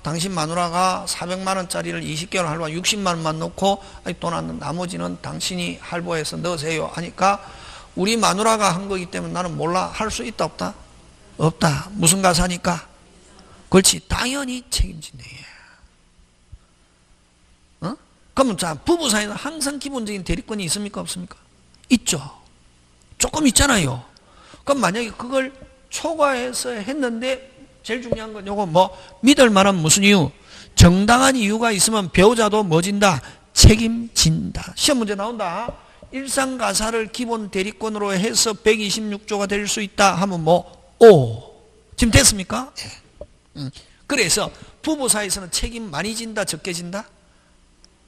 당신 마누라가 400만 원짜리를 20개월 할부 60만 원만 넣고 돈 안 나머지는 당신이 할부해서 넣으세요 하니까 우리 마누라가 한 거기 때문에 나는 몰라. 할 수 있다 없다? 없다. 무슨 가사니까? 그렇지. 당연히 책임진대. 그러면 자 부부 사이는 항상 기본적인 대립권이 있습니까 없습니까? 있죠. 조금 있잖아요. 그럼 만약에 그걸 초과해서 했는데 제일 중요한 건 요거 뭐 믿을 만한 무슨 이유? 정당한 이유가 있으면 배우자도 뭐진다? 책임진다. 시험 문제 나온다. 일상가사를 기본 대립권으로 해서 126조가 될 수 있다 하면 뭐 지금 됐습니까? 그래서 부부 사이에서는 책임 많이 진다 적게 진다?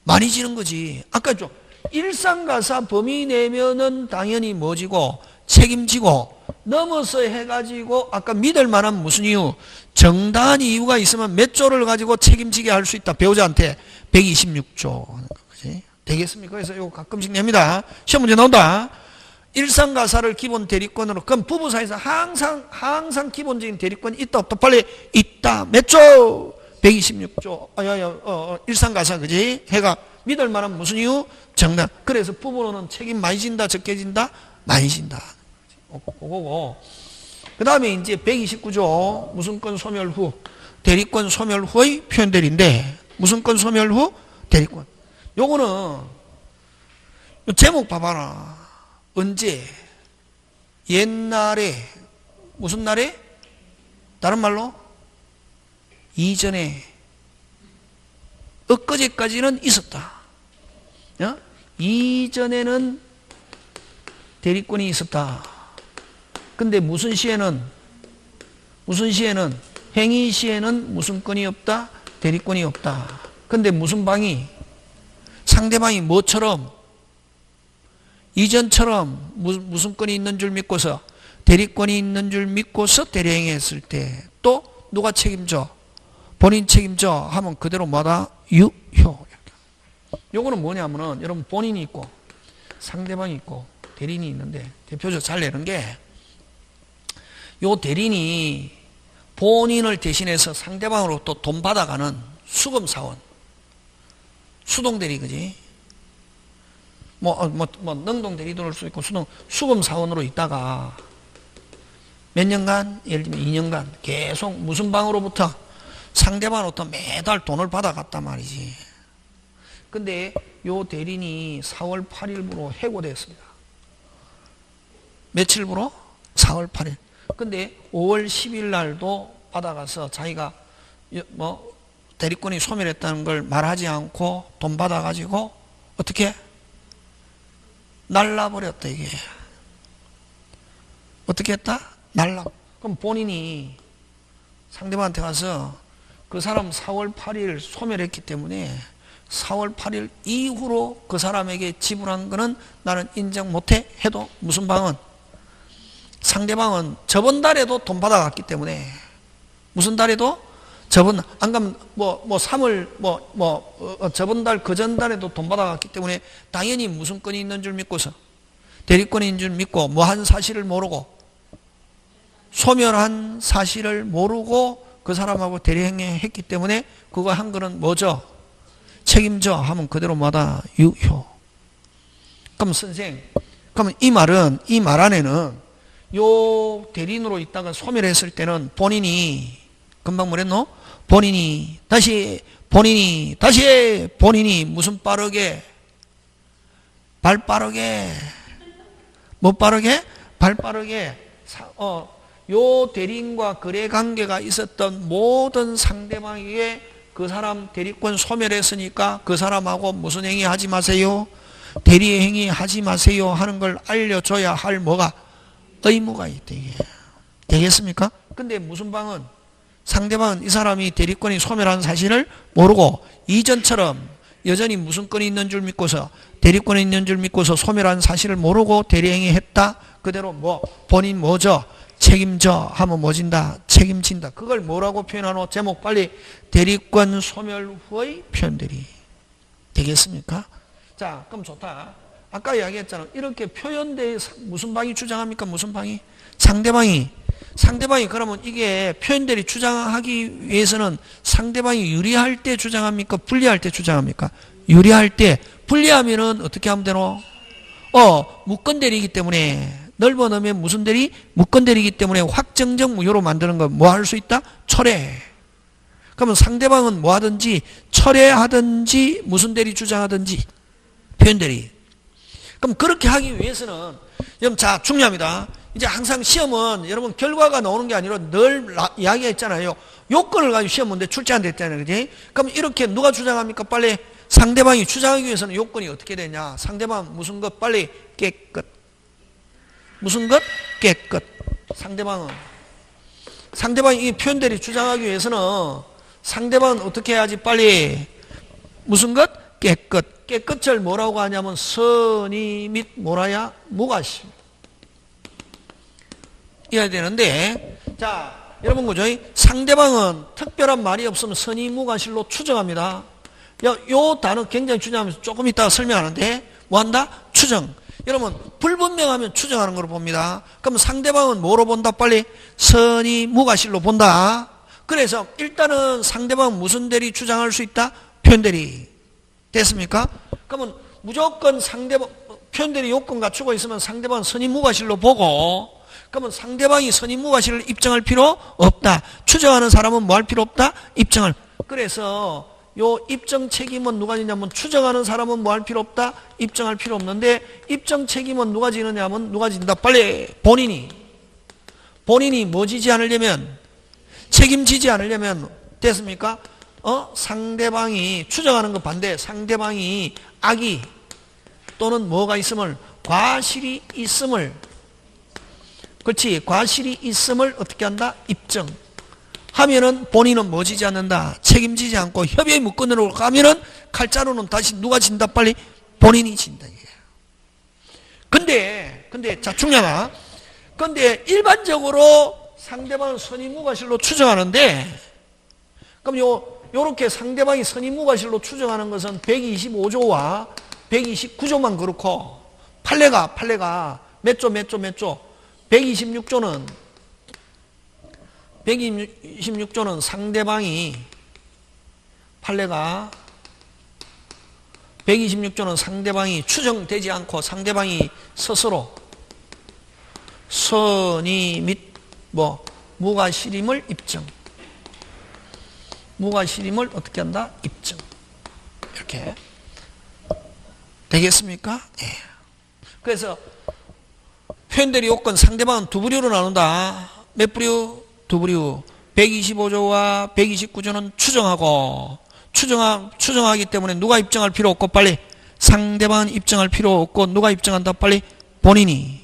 많이 지는 거지. 아까 좀 일상가사 범위 내면은 당연히 뭐지고 책임지고 넘어서 해가지고 아까 믿을 만한 무슨 이유? 정당한 이유가 있으면 몇 조를 가지고 책임지게 할 수 있다. 배우자한테 126조 하는 거지. 되겠습니까? 그래서 이거 가끔씩 냅니다. 시험 문제 나온다. 일상가사를 기본 대립권으로. 그럼 부부 사이에서 항상 기본적인 대립권이 있다 없다? 빨리 있다. 몇 조? 126조. 일상가사 그지? 해가 믿을 만한 무슨 이유? 정당. 그래서 부부로는 책임 많이 진다 적게 진다? 많이 진다. 그거고. 그 다음에 이제 129조 무슨권 소멸 후 대리권 소멸 후의 표현들인데 무슨권 소멸 후 대리권. 요거는 제목 봐봐라. 언제? 옛날에. 무슨 날에? 다른 말로? 이전에. 엊그제까지는 있었다. 이전에는 대리권이 있었다. 근데 무슨 시에는 행위 시에는 무슨 권이 없다? 대리권이 없다. 근데 무슨 방이? 상대방이 뭐처럼? 이전처럼 무슨 권이 있는 줄 믿고서 대리권이 있는 줄 믿고서 대리행위했을 때 또 누가 책임져? 본인 책임져 하면 그대로 뭐다? 유효. 요거는 뭐냐면은 여러분 본인이 있고 상대방이 있고 대리인이 있는데 대표적으로 잘 내는 게 요 대리인이 본인을 대신해서 상대방으로부터 돈 받아가는 수금사원, 수동대리, 그지? 능동대리도 할 수 있고 수금사원으로 있다가 몇 년간, 예를 들면 2년간 계속 무슨 방으로부터 상대방으로부터 매달 돈을 받아갔단 말이지. 근데 요 대리인이 4월 8일부로 해고됐습니다. 며칠부로? 4월 8일. 근데 5월 10일 날도 받아가서 자기가 대리권이 소멸했다는 걸 말하지 않고 돈 받아가지고 어떻게? 날라버렸다, 이게. 어떻게 했다? 그럼 본인이 상대방한테 가서 그 사람 4월 8일 소멸했기 때문에 4월 8일 이후로 그 사람에게 지불한 거는 나는 인정 못해 해도 무슨 방은? 상대방은 저번 달에도 돈 받아갔기 때문에 무슨 달에도? 안 가면 3월 저번 달 그전 달에도 돈 받아갔기 때문에 당연히 무슨 건이 있는 줄 믿고서 대리권인 줄 믿고 한 사실을 모르고 소멸한 사실을 모르고 그 사람하고 대리행위했기 때문에 그거 한 거는 뭐죠? 책임져 하면 그대로 뭐다? 유효. 그럼 선생, 그러면 이 말 안에는 요 대리인으로 있다가 소멸했을 때는 본인이 금방 뭐랬노? 본인이 무슨 빠르게 발 빠르게 뭐 빠르게? 발 빠르게 요 대리인과 거래 관계가 있었던 모든 상대방에게 그 사람 대리권 소멸했으니까 그 사람하고 무슨 행위 하지 마세요? 대리 행위 하지 마세요 하는 걸 알려줘야 할 뭐가? 의무가 있다, 이게. 되겠습니까? 근데 무슨 방은 상대방은 이 사람이 대리권이 소멸한 사실을 모르고 이전처럼 여전히 무슨 건이 있는 줄 믿고서 대리권이 있는 줄 믿고서 소멸한 사실을 모르고 대리행위 했다. 그대로 본인 뭐죠? 책임져 하면 뭐진다? 책임진다. 그걸 뭐라고 표현하노? 제목 빨리. 대리권 소멸 후의 표현들이. 되겠습니까? 자, 그럼 좋다. 아까 이야기했잖아. 이렇게 표현대에 무슨 방이 주장합니까? 무슨 방이? 상대방이 그러면 이게 표현대리 주장하기 위해서는 상대방이 유리할 때 주장합니까? 불리할 때 주장합니까? 유리할 때. 불리하면은 어떻게 하면 되노? 무건대리이기 때문에 넓어 넣으면 무슨 대리? 무건대리이기 때문에 확정적 무효로 만드는 거 뭐 할 수 있다? 철회. 그러면 상대방은 뭐 하든지 철회하든지 무슨 대리 주장하든지 표현대리. 그럼 그렇게 하기 위해서는 여러분 자 중요합니다. 이제 항상 시험은 여러분 결과가 나오는 게 아니라 늘 이야기했잖아요. 요건을 가지고 시험 문제 출제한다 했잖아요. 그지? 그럼 이렇게 누가 주장합니까? 빨리 상대방이 주장하기 위해서는 요건이 어떻게 되냐? 상대방 무슨 것 빨리 깨끗. 무슨 것? 깨끗. 상대방이 이 표현대리 주장하기 위해서는 상대방은 어떻게 해야지 빨리 무슨 것? 깨끗. 깨끗을 뭐라고 하냐면 선의 및 뭐라야? 무과실. 이래야 되는데 자 여러분 그죠? 상대방은 특별한 말이 없으면 선의 무과실로 추정합니다. 요 단어 굉장히 중요하면서 조금 이따가 설명하는데 뭐한다? 추정. 여러분 불분명하면 추정하는 걸로 봅니다. 그럼 상대방은 뭐로 본다? 빨리 선의 무과실로 본다. 그래서 일단은 상대방은 무슨 대리 주장할 수 있다? 표현대리. 됐습니까? 그러면 무조건 상대방 표현대리 요건 갖추고 있으면 상대방은 선의 무과실로 보고 그러면 상대방이 선의 무과실을 입증할 필요 없다. 추정하는 사람은 뭐 할 필요 없다? 입증을. 그래서 요 입증 책임은 누가 지냐면 추정하는 사람은 뭐 할 필요 없다? 입증할 필요 없는데 입증 책임은 누가 지느냐면 누가 진다? 빨리 본인이 뭐 지지 않으려면 책임지지 않으려면 됐습니까? 상대방이 추정하는 것 반대 상대방이 악의 또는 뭐가 있음을 과실이 있음을 그렇지 과실이 있음을 어떻게 한다? 입증 하면은 본인은 뭐 지지 않는다? 책임지지 않고 협의의 무건으로 가면은 칼자루는 다시 누가 진다? 빨리 본인이 진다. 근데 자 중요하다. 근데 일반적으로 상대방은 선의 무과실로 추정하는데 그럼 요렇게 상대방이 선의무과실로 추정하는 것은 125조와 129조만 그렇고, 판례가 몇 조 126조는 상대방이, 판례가 126조는 상대방이 추정되지 않고 상대방이 스스로 선의 및 무과실임을 입증. 무과실임을 어떻게 한다? 입증. 이렇게 되겠습니까? 예. 그래서 표현대리 요건 상대방은 두 부류로 나눈다. 몇 부류? 두 부류. 125조와 129조는 추정하고, 추정하기 때문에 누가 입증할 필요 없고, 빨리 상대방은 입증할 필요 없고, 누가 입증한다? 빨리 본인이.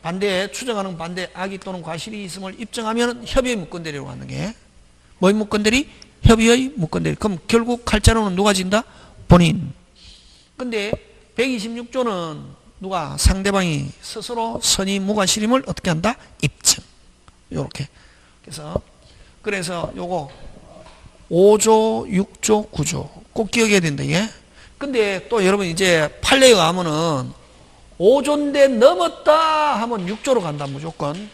반대에 추정하는 반대 악의 또는 과실이 있음을 입증하면 협의의 무건대리로 하는 게, 뭐의 무건대리? 협의의 무건대리. 그럼 결국 칼자루는 누가 진다? 본인. 근데 126조는 누가? 상대방이 스스로 선의 무과실임을 어떻게 한다? 입증. 요렇게. 그래서 요거 5조, 6조, 9조 꼭 기억해야 된다, 이게. 근데 또 여러분 이제 판례에 가면은 5조인데 넘었다 하면 6조로 간다, 무조건.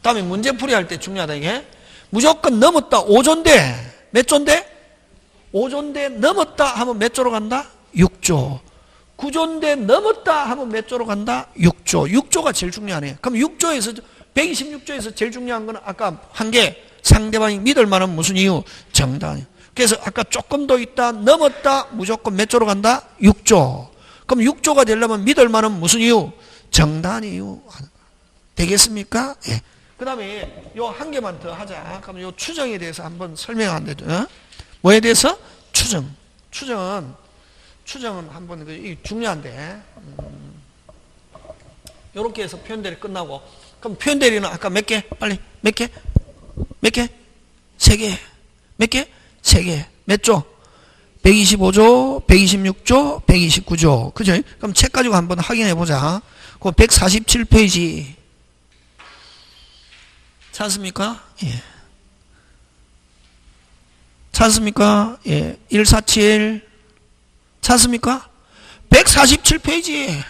다음에 문제풀이 할 때 중요하다, 이게. 무조건 넘었다, 5조인데, 몇 조인데? 5조인데 넘었다 하면 몇 조로 간다? 6조. 9조인데 넘었다 하면 몇 조로 간다? 6조. 6조가 제일 중요하네. 그럼 6조에서, 126조에서 제일 중요한 거는 아까 한 개, 상대방이 믿을 만한 무슨 이유? 정당. 그래서 아까 조금 더 있다, 넘었다, 무조건 몇 조로 간다? 6조. 그럼 6조가 되려면 믿을 만한 무슨 이유? 정당한 이유. 되겠습니까? 예. 그 다음에 요 한 개만 더 하자. 그럼 요 추정에 대해서 한번 설명하는데, 뭐에 대해서? 추정은 한번 중요한데, 요렇게 해서 표현대리 끝나고, 그럼 표현대리는 아까 몇 개? 빨리 몇 개? 몇 개? 3개. 몇 개? 3개. 몇 조? 125조, 126조, 129조. 그죠? 그럼 책 가지고 한번 확인해 보자. 그 147페이지. 찾습니까? 예. 찾습니까? 예. 147. 찾습니까? 147페이지.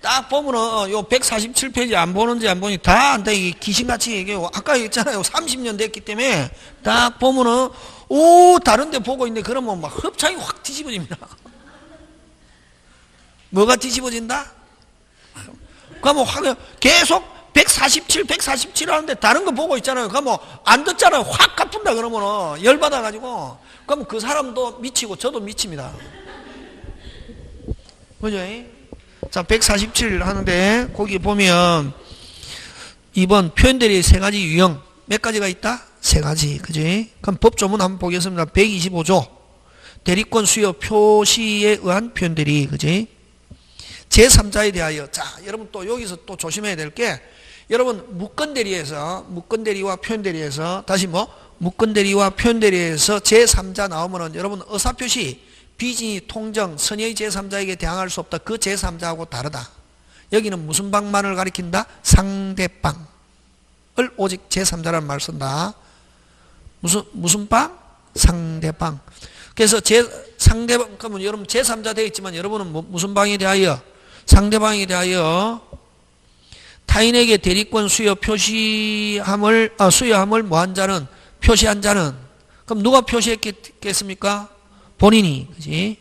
딱 보면은 요 147페이지 안 보는지 안 보니 다 안다. 이게 귀신같이 얘기해요. 아까 했잖아요. 30년 됐기 때문에 딱 보면은 다른 데 보고 있는데 그러면 막 hợp창이 확 뒤집어집니다. 뭐가 뒤집어진다? 그러면 계속 147 하는데 다른 거 보고 있잖아요. 그러면 안 듣잖아요. 확 갚은다 그러면은 열받아가지고. 그럼 그 사람도 미치고 저도 미칩니다. 그죠? 자, 147 하는데 거기 보면 2번 표현대리의 3가지 유형. 몇 가지가 있다? 3가지. 그지? 그럼 법조문 한번 보겠습니다. 125조. 대리권 수여 표시에 의한 표현대리. 그지? 제3자에 대하여. 자, 여러분 또 여기서 또 조심해야 될 게, 여러분 무건대리와 표현대리에서 다시 무건대리와 표현대리에서 제3자 나오면은 여러분 의사표시, 비진이 통정, 선의의 제3자에게 대항할 수 없다. 그 제3자하고 다르다. 여기는 무슨 방만을 가리킨다? 상대방을 오직 제3자라는 말을 쓴다. 무슨 방? 상대방. 그래서 상대방, 그러면 여러분 제3자 되어 있지만 여러분은 무슨 방에 대하여? 상대방에 대하여 타인에게 대리권 수여 수여함을 뭐한 자는? 표시한 자는? 그럼 누가 표시했겠습니까? 본인이. 그지?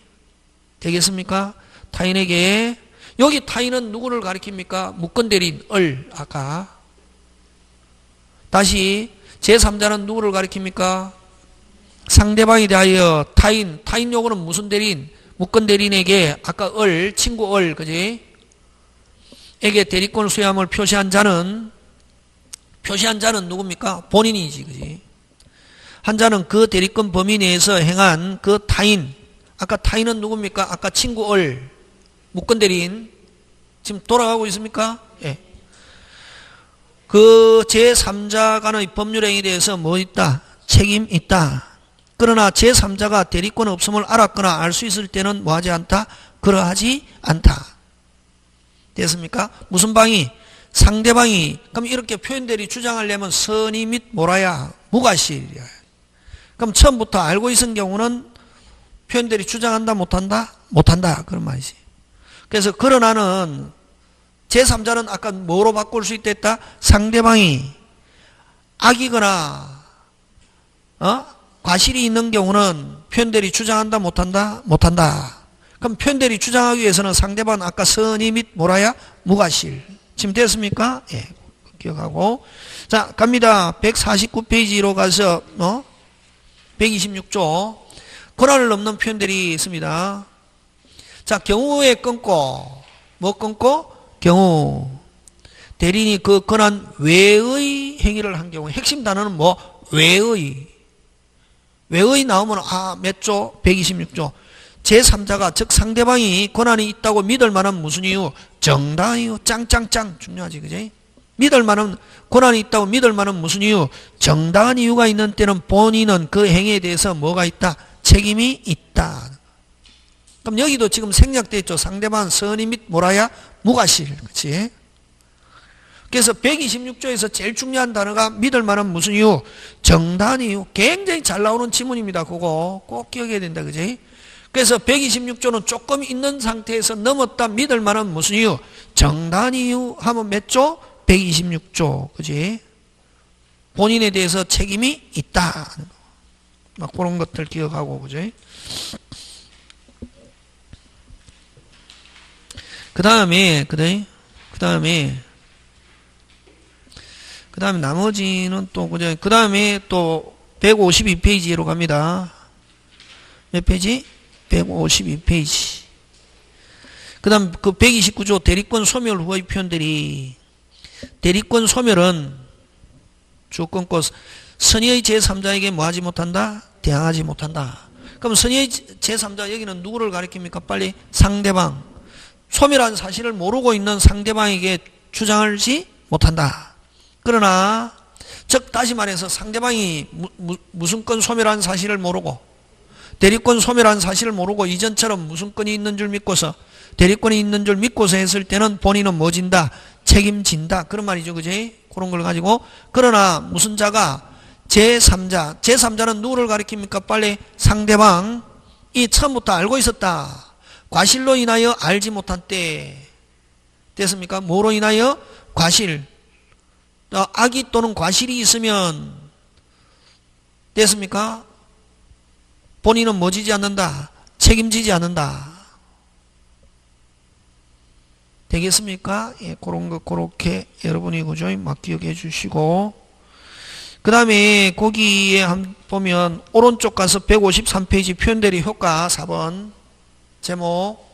되겠습니까? 타인에게. 여기 타인은 누구를 가리킵니까? 무건대리인 아까. 다시 제3자는 누구를 가리킵니까? 상대방에 대하여 타인 요거는 무슨 대리인? 무건대리인에게 아까 친구 그지? 에게 대리권을 수여함을 표시한 자는 누굽니까? 본인이지. 그지? 한 자는 그 대리권 범위 내에서 행한 그 타인, 아까 타인은 누굽니까? 아까 친구 무건대리인. 지금 돌아가고 있습니까? 예. 그 제3자 간의 법률행위에 대해서 뭐 있다? 책임 있다. 그러나 제3자가 대리권 없음을 알았거나 알 수 있을 때는 뭐 하지 않다? 그러하지 않다. 됐습니까? 무슨 방이? 상대방이 그럼 이렇게 표현대리 주장하려면 선의 및 뭐라야 무과실이야. 그럼 처음부터 알고 있은 경우는 표현대리 주장한다 못한다? 못한다 그런 말이지. 그래서 그러나는 제3자는 아까 뭐로 바꿀 수 있다? 상대방이 악이거나 과실이 있는 경우는 표현대리 주장한다 못한다? 못한다. 그럼 표현대리 주장하기 위해서는 상대방은 아까 선의 및 뭐라야? 무과실. 지금 됐습니까? 예, 기억하고. 자, 갑니다. 149페이지로 가서 126조 권한을 넘는 표현들이 있습니다. 자, 경우에 끊고 뭐 끊고? 경우. 대리인이 그 권한 외의 행위를 한 경우 핵심 단어는 뭐? 외의. 외의 나오면 몇 조? 126조. 제3자가 즉 상대방이 권한이 있다고 믿을 만한 무슨 이유? 정당한 이유. 짱짱짱 중요하지 그지? 믿을 만한 권한이 있다고 믿을 만한 무슨 이유? 정당한 이유가 있는 때는 본인은 그 행위에 대해서 뭐가 있다? 책임이 있다. 그럼 여기도 지금 생략되어 있죠. 상대방 선의 및 뭐라야? 무과실. 그치? 그래서 126조에서 제일 중요한 단어가 믿을 만한 무슨 이유? 정당한 이유. 굉장히 잘 나오는 지문입니다. 그거 꼭 기억해야 된다. 그지? 그래서 126조는 조금 있는 상태에서 넘었다 믿을 만한 무슨 이유? 정당한 이유 하면 몇 조? 126조. 그지? 본인에 대해서 책임이 있다. 막 그런 것들 기억하고, 그지? 그 다음에 나머지는 또, 그죠? 그 다음에 또 152페이지로 갑니다. 몇 페이지? 152페이지. 그 다음 그 129조 대리권 소멸 후의 표현들이 대리권 소멸은 쭉 끊고 선의의 제3자에게 뭐하지 못한다? 대항하지 못한다. 그럼 선의의 제3자 여기는 누구를 가리킵니까? 빨리 상대방. 소멸한 사실을 모르고 있는 상대방에게 주장하지 못한다. 그러나 즉 다시 말해서 상대방이 무슨 건 소멸한 사실을 모르고 대리권 소멸한 사실을 모르고 이전처럼 무슨 건이 있는 줄 믿고서 대리권이 있는 줄 믿고서 했을 때는 본인은 뭐 진다? 책임진다. 그런 말이죠. 그지? 그런 걸 가지고 그러나 무슨 자가 제3자. 제3자는 누구를 가리킵니까? 빨리 상대방이 처음부터 알고 있었다. 과실로 인하여 알지 못한 때 됐습니까? 뭐로 인하여? 과실. 악의 또는 과실이 있으면 됐습니까? 본인은 뭐 지지 않는다? 책임지지 않는다. 되겠습니까? 예, 그런 거, 그렇게 여러분이 그죠? 막 기억해 주시고. 그 다음에 거기에 보면 오른쪽 가서 153페이지 표현대리 효과 4번 제목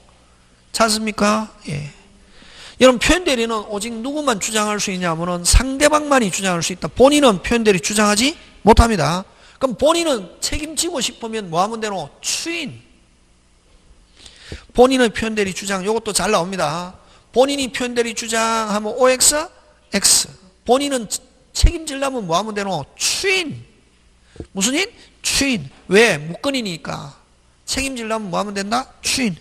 찾습니까? 예. 여러분 표현대리는 오직 누구만 주장할 수 있냐면은 상대방만이 주장할 수 있다. 본인은 표현대리 주장하지 못합니다. 그럼 본인은 책임지고 싶으면 뭐 하면 되노? 추인. 본인의 표현대리 주장 이것도 잘 나옵니다. 본인이 표현대리 주장하면 OX, X. 본인은 책임지려면 뭐 하면 되노? 추인. 무슨 인? 추인. 왜? 무건이니까. 책임지려면 뭐 하면 된다? 추인.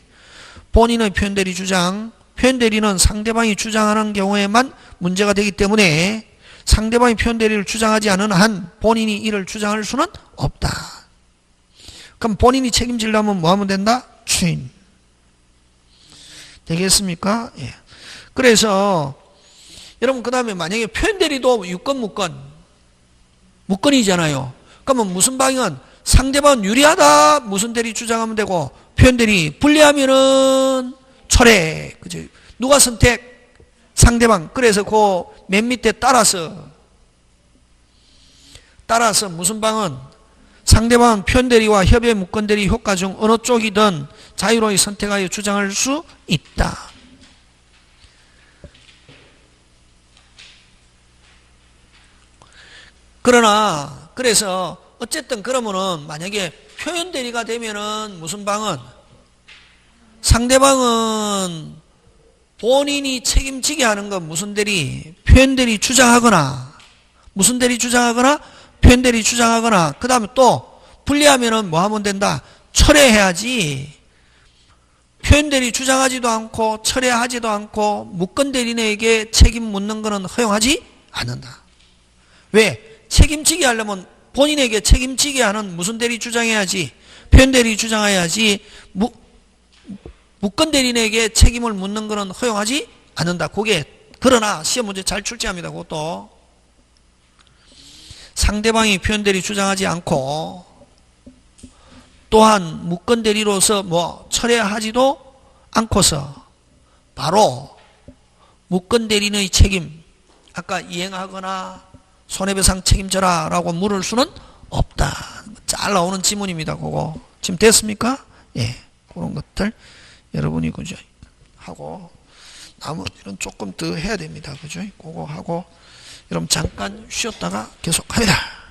본인의 표현대리 주장. 표현대리는 상대방이 주장하는 경우에만 문제가 되기 때문에 상대방이 표현대리를 주장하지 않은 한 본인이 이를 주장할 수는 없다. 그럼 본인이 책임지려면 뭐 하면 된다? 추인. 되겠습니까? 예. 그래서 여러분 그 다음에 만약에 표현대리도 유권 무권 무권이잖아요. 그러면 무슨 방향은 상대방은 유리하다 무슨 대리 주장하면 되고 표현대리 불리하면은 철회. 그죠? 누가 선택? 상대방. 그래서 그 맨 밑에 따라서 무슨 방은 상대방은 표현대리와 협의 무권대리 효과 중 어느 쪽이든 자유로이 선택하여 주장할 수 있다. 그러나 그래서 어쨌든 그러면은 만약에 표현대리가 되면은 무슨 방은 상대방은 본인이 책임지게 하는 건 무슨 대리? 표현대리 주장하거나 무슨 대리 주장하거나 표현대리 주장하거나 그 다음에 또 불리하면은 뭐 하면 된다? 철회해야지. 표현대리 주장하지도 않고 철회하지도 않고 무건대리인에게 책임 묻는 것은 허용하지 않는다. 왜? 책임지게 하려면 본인에게 책임지게 하는 무슨 대리 주장해야지, 표현대리 주장해야지. 무건대리인에게 책임을 묻는 것은 허용하지 않는다. 그게 그러나 시험 문제 잘 출제합니다. 그것도 상대방이 표현대리 주장하지 않고 또한 무건대리로서 뭐 철회하지도 않고서 바로 무건대리인의 책임, 아까 이행하거나 손해배상 책임져라 라고 물을 수는 없다. 잘 나오는 지문입니다. 그거 지금 됐습니까? 예, 그런 것들 여러분이 그죠 하고 나머지는 조금 더 해야 됩니다. 그죠? 그거 하고 여러분 잠깐 쉬었다가 계속 합니다.